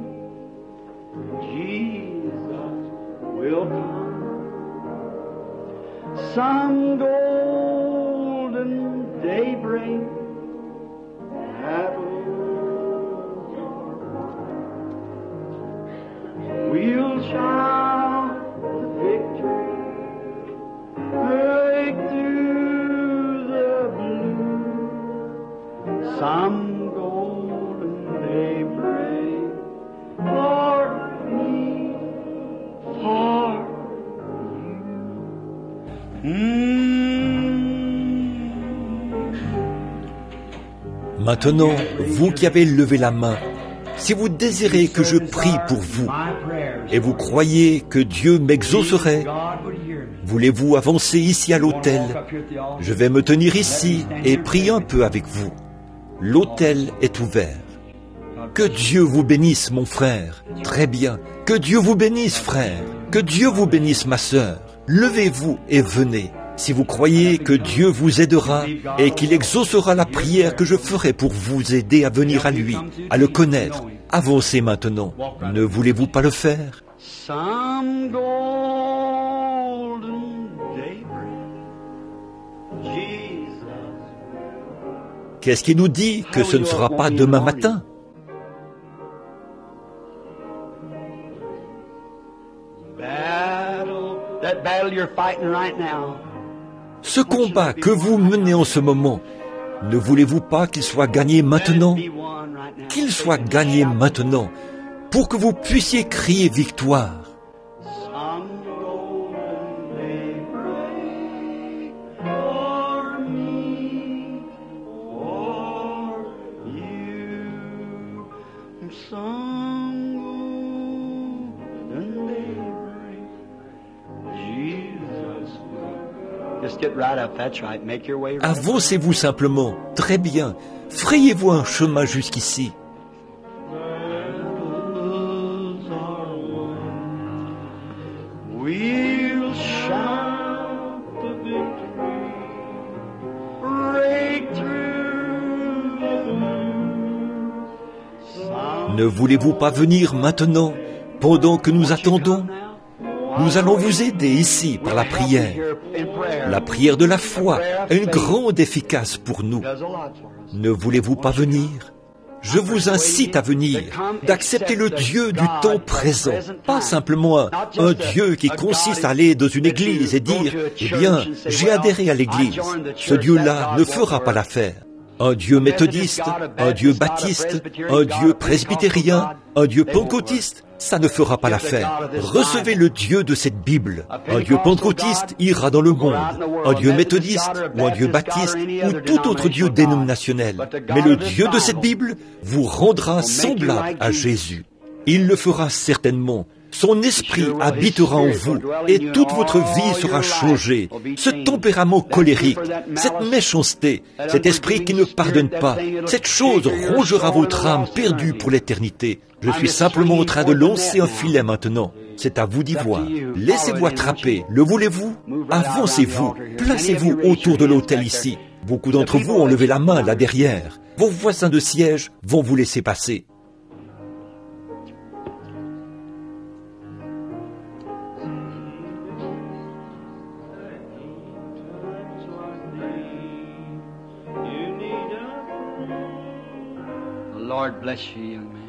Jesus will come. Some golden daybreak, we'll shout the victory, break through the blue. Some golden daybreak for me, for you. Maintenant, vous qui avez levé la main, si vous désirez que je prie pour vous, et vous croyez que Dieu m'exaucerait, voulez-vous avancer ici à l'autel? Je vais me tenir ici et prier un peu avec vous. L'autel est ouvert. Que Dieu vous bénisse, mon frère. Très bien. Que Dieu vous bénisse, frère. Que Dieu vous bénisse, ma sœur. Levez-vous et venez. Si vous croyez que Dieu vous aidera et qu'il exaucera la prière que je ferai pour vous aider à venir à lui, à le connaître, avancez maintenant. Ne voulez-vous pas le faire? Some golden daybreak, Jesus. Qu'est-ce qui nous dit que ce ne sera pas demain matin? That battle you're fighting right now. Ce combat que vous menez en ce moment, ne voulez-vous pas qu'il soit gagné maintenant? Qu'il soit gagné maintenant, pour que vous puissiez crier victoire. Avancez-vous simplement, très bien. Frayez-vous un chemin jusqu'ici. Ne voulez-vous pas venir maintenant, pendant que nous attendons? Nous allons vous aider ici par la prière. La prière de la foi est une grande efficace pour nous. Ne voulez-vous pas venir? Je vous incite à venir, d'accepter le Dieu du temps présent, pas simplement un Dieu qui consiste à aller dans une église et dire « Eh bien, j'ai adhéré à l'église ». Ce Dieu-là ne fera pas l'affaire. Un Dieu méthodiste, un Dieu baptiste, un Dieu presbytérien, un Dieu pentecôtiste, ça ne fera pas l'affaire. Recevez le Dieu de cette Bible. Un Dieu pentecôtiste ira dans le monde. Un Dieu méthodiste ou un Dieu baptiste ou tout autre Dieu dénominationnel. Mais le Dieu de cette Bible vous rendra semblable à Jésus. Il le fera certainement, Son esprit habitera en vous et toute votre vie sera changée. Ce tempérament colérique, cette méchanceté, cet esprit qui ne pardonne pas, cette chose rongera votre âme perdue pour l'éternité. Je suis simplement en train de lancer un filet maintenant. C'est à vous d'y voir. Laissez-vous attraper. Le voulez-vous? Avancez-vous. Placez-vous autour de l'autel ici. Beaucoup d'entre vous ont levé la main là derrière. Vos voisins de siège vont vous laisser passer. Lord bless you, young man.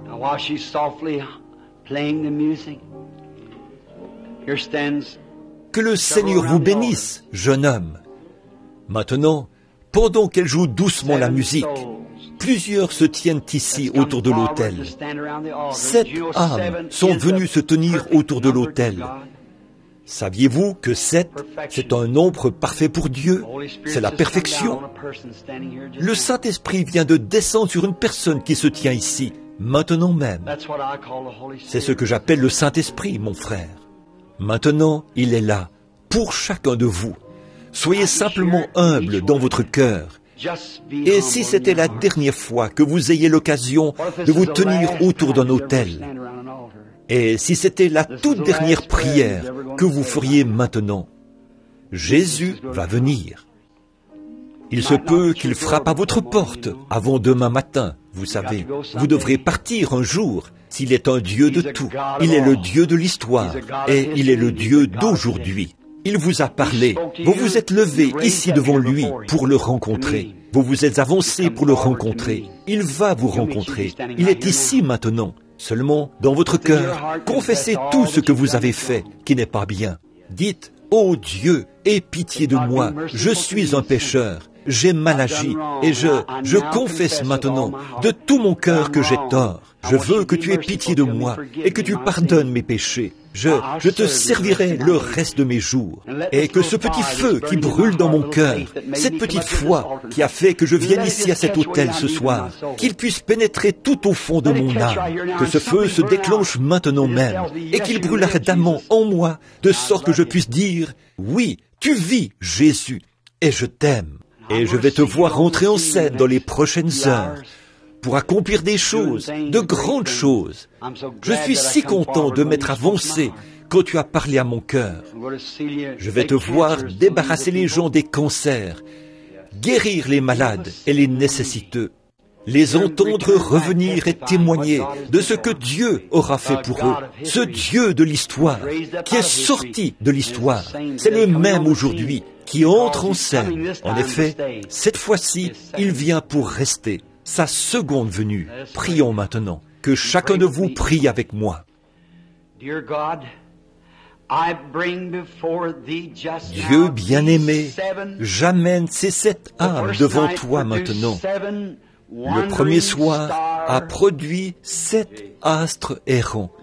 Now, while she's softly playing the music, here stands. Que le Seigneur vous bénisse, jeune homme. Maintenant, pendant qu'elle joue doucement la musique, plusieurs se tiennent ici autour de l'autel. 7 âmes sont venues se tenir autour de l'autel. Saviez-vous que 7, c'est un nombre parfait pour Dieu? C'est la perfection. Le Saint-Esprit vient de descendre sur une personne qui se tient ici, maintenant même. C'est ce que j'appelle le Saint-Esprit, mon frère. Maintenant, il est là, pour chacun de vous. Soyez simplement humble dans votre cœur. Et si c'était la dernière fois que vous ayez l'occasion de vous tenir autour d'un autel, et si c'était la toute dernière prière que vous feriez maintenant, Jésus va venir. Il se peut qu'il frappe à votre porte avant demain matin, vous savez. Vous devrez partir un jour, s'il est un Dieu de tout. Il est le Dieu de l'histoire, et il est le Dieu d'aujourd'hui. Il vous a parlé, vous vous êtes levé ici devant lui pour le rencontrer. Vous vous êtes avancé pour le rencontrer. Il va vous rencontrer. Il est ici maintenant. Seulement, dans votre cœur, confessez tout ce que vous avez fait qui n'est pas bien. Dites, « Ô Dieu, aie pitié de moi, je suis un pécheur, j'ai mal agi, et je confesse maintenant de tout mon cœur que j'ai tort. Je veux que tu aies pitié de moi et que tu pardonnes mes péchés. Je te servirai le reste de mes jours. Et que ce petit feu qui brûle dans mon cœur, cette petite foi qui a fait que je vienne ici à cet autel ce soir, qu'il puisse pénétrer tout au fond de mon âme, que ce feu se déclenche maintenant même et qu'il brûle ardemment en moi, de sorte que je puisse dire, oui, tu vis, Jésus, et je t'aime. Et je vais te voir entrer en scène dans les prochaines heures pour accomplir des choses, de grandes choses. Je suis si content de m'être avancé quand tu as parlé à mon cœur. Je vais te voir débarrasser les gens des cancers, guérir les malades et les nécessiteux, les entendre revenir et témoigner de ce que Dieu aura fait pour eux. Ce Dieu de l'histoire, qui est sorti de l'histoire, c'est le même aujourd'hui, qui entre en scène. En effet, cette fois-ci, il vient pour rester. Sa seconde venue. Prions maintenant. Que chacun de vous prie avec moi. Dieu bien-aimé, j'amène ces 7 âmes devant toi maintenant. Le premier soir a produit 7 astres errants.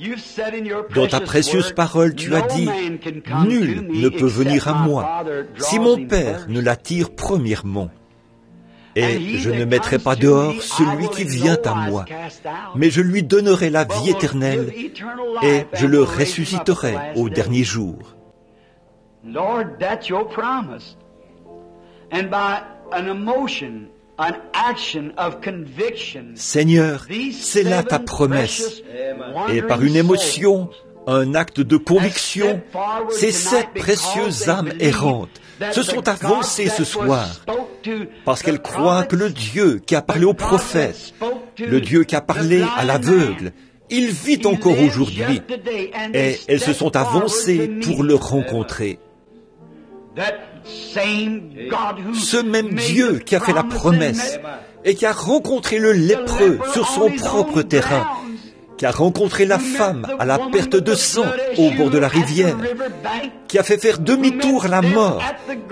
Dans ta précieuse parole, tu as dit, « Nul ne peut venir à moi si mon Père ne l'attire premièrement. » Et je ne mettrai pas dehors celui qui vient à moi, mais je lui donnerai la vie éternelle et je le ressusciterai au dernier jour. Seigneur, c'est là ta promesse. Et par une émotion, un acte de conviction, ces 7 précieuses âmes errantes se sont avancées ce soir parce qu'elles croient que le Dieu qui a parlé aux prophètes, le Dieu qui a parlé à l'aveugle, il vit encore aujourd'hui et elles se sont avancées pour le rencontrer. Ce même Dieu qui a fait la promesse et qui a rencontré le lépreux sur son propre terrain, qui a rencontré la femme à la perte de sang au bord de la rivière, qui a fait faire demi-tour à la mort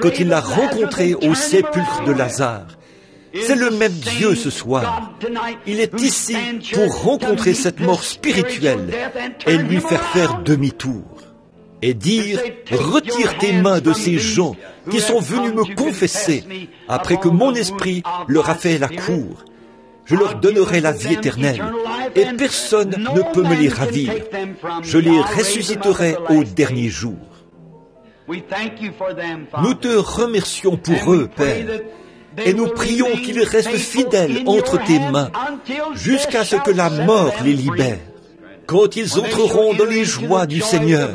quand il l'a rencontré au sépulcre de Lazare. C'est le même Dieu ce soir. Il est ici pour rencontrer cette mort spirituelle et lui faire demi-tour. Et dire, retire tes mains de ces gens qui sont venus me confesser après que mon esprit leur a fait la cour. Je leur donnerai la vie éternelle, et personne ne peut me les ravir. Je les ressusciterai au dernier jour. Nous te remercions pour eux, Père, et nous prions qu'ils restent fidèles entre tes mains jusqu'à ce que la mort les libère. Quand ils entreront dans les joies du Seigneur,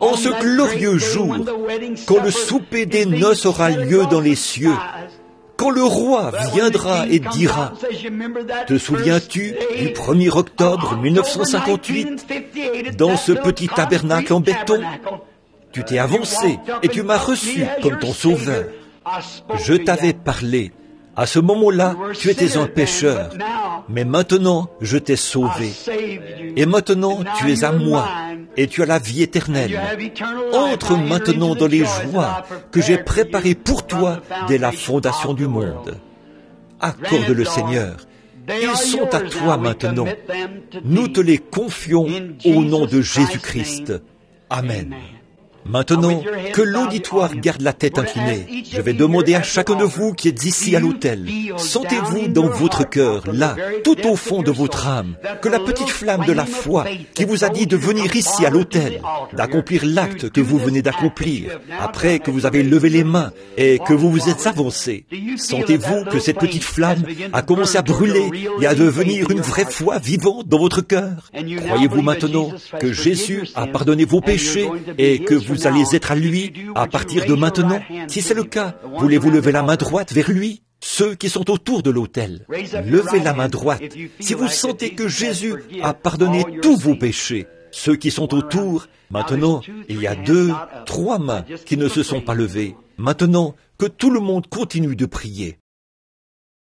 en ce glorieux jour, quand le souper des noces aura lieu dans les cieux, quand le roi viendra et dira, te souviens-tu du 1er octobre 1958, dans ce petit tabernacle en béton? Tu t'es avancé et tu m'as reçu comme ton sauveur. Je t'avais parlé. À ce moment-là, tu étais un pécheur. Mais maintenant, je t'ai sauvé. Et maintenant, tu es à moi. Et tu as la vie éternelle. Entre maintenant dans les joies que j'ai préparées pour toi dès la fondation du monde. Accorde-le, Seigneur. Ils sont à toi maintenant. Nous te les confions au nom de Jésus-Christ. Amen. Maintenant, que l'auditoire garde la tête inclinée. Je vais demander à chacun de vous qui êtes ici à l'autel, sentez-vous dans votre cœur, là, tout au fond de votre âme, que la petite flamme de la foi qui vous a dit de venir ici à l'autel, d'accomplir l'acte que vous venez d'accomplir, après que vous avez levé les mains et que vous vous êtes avancé, sentez-vous que cette petite flamme a commencé à brûler et à devenir une vraie foi vivante dans votre cœur? Croyez-vous maintenant que Jésus a pardonné vos péchés et que vous allez être à lui à partir de maintenant? Si c'est le cas, voulez-vous lever la main droite vers lui? Ceux qui sont autour de l'autel, levez la main droite si vous sentez que Jésus a pardonné tous vos péchés. Ceux qui sont autour, maintenant, il y a 2, 3 mains qui ne se sont pas levées. Maintenant, que tout le monde continue de prier.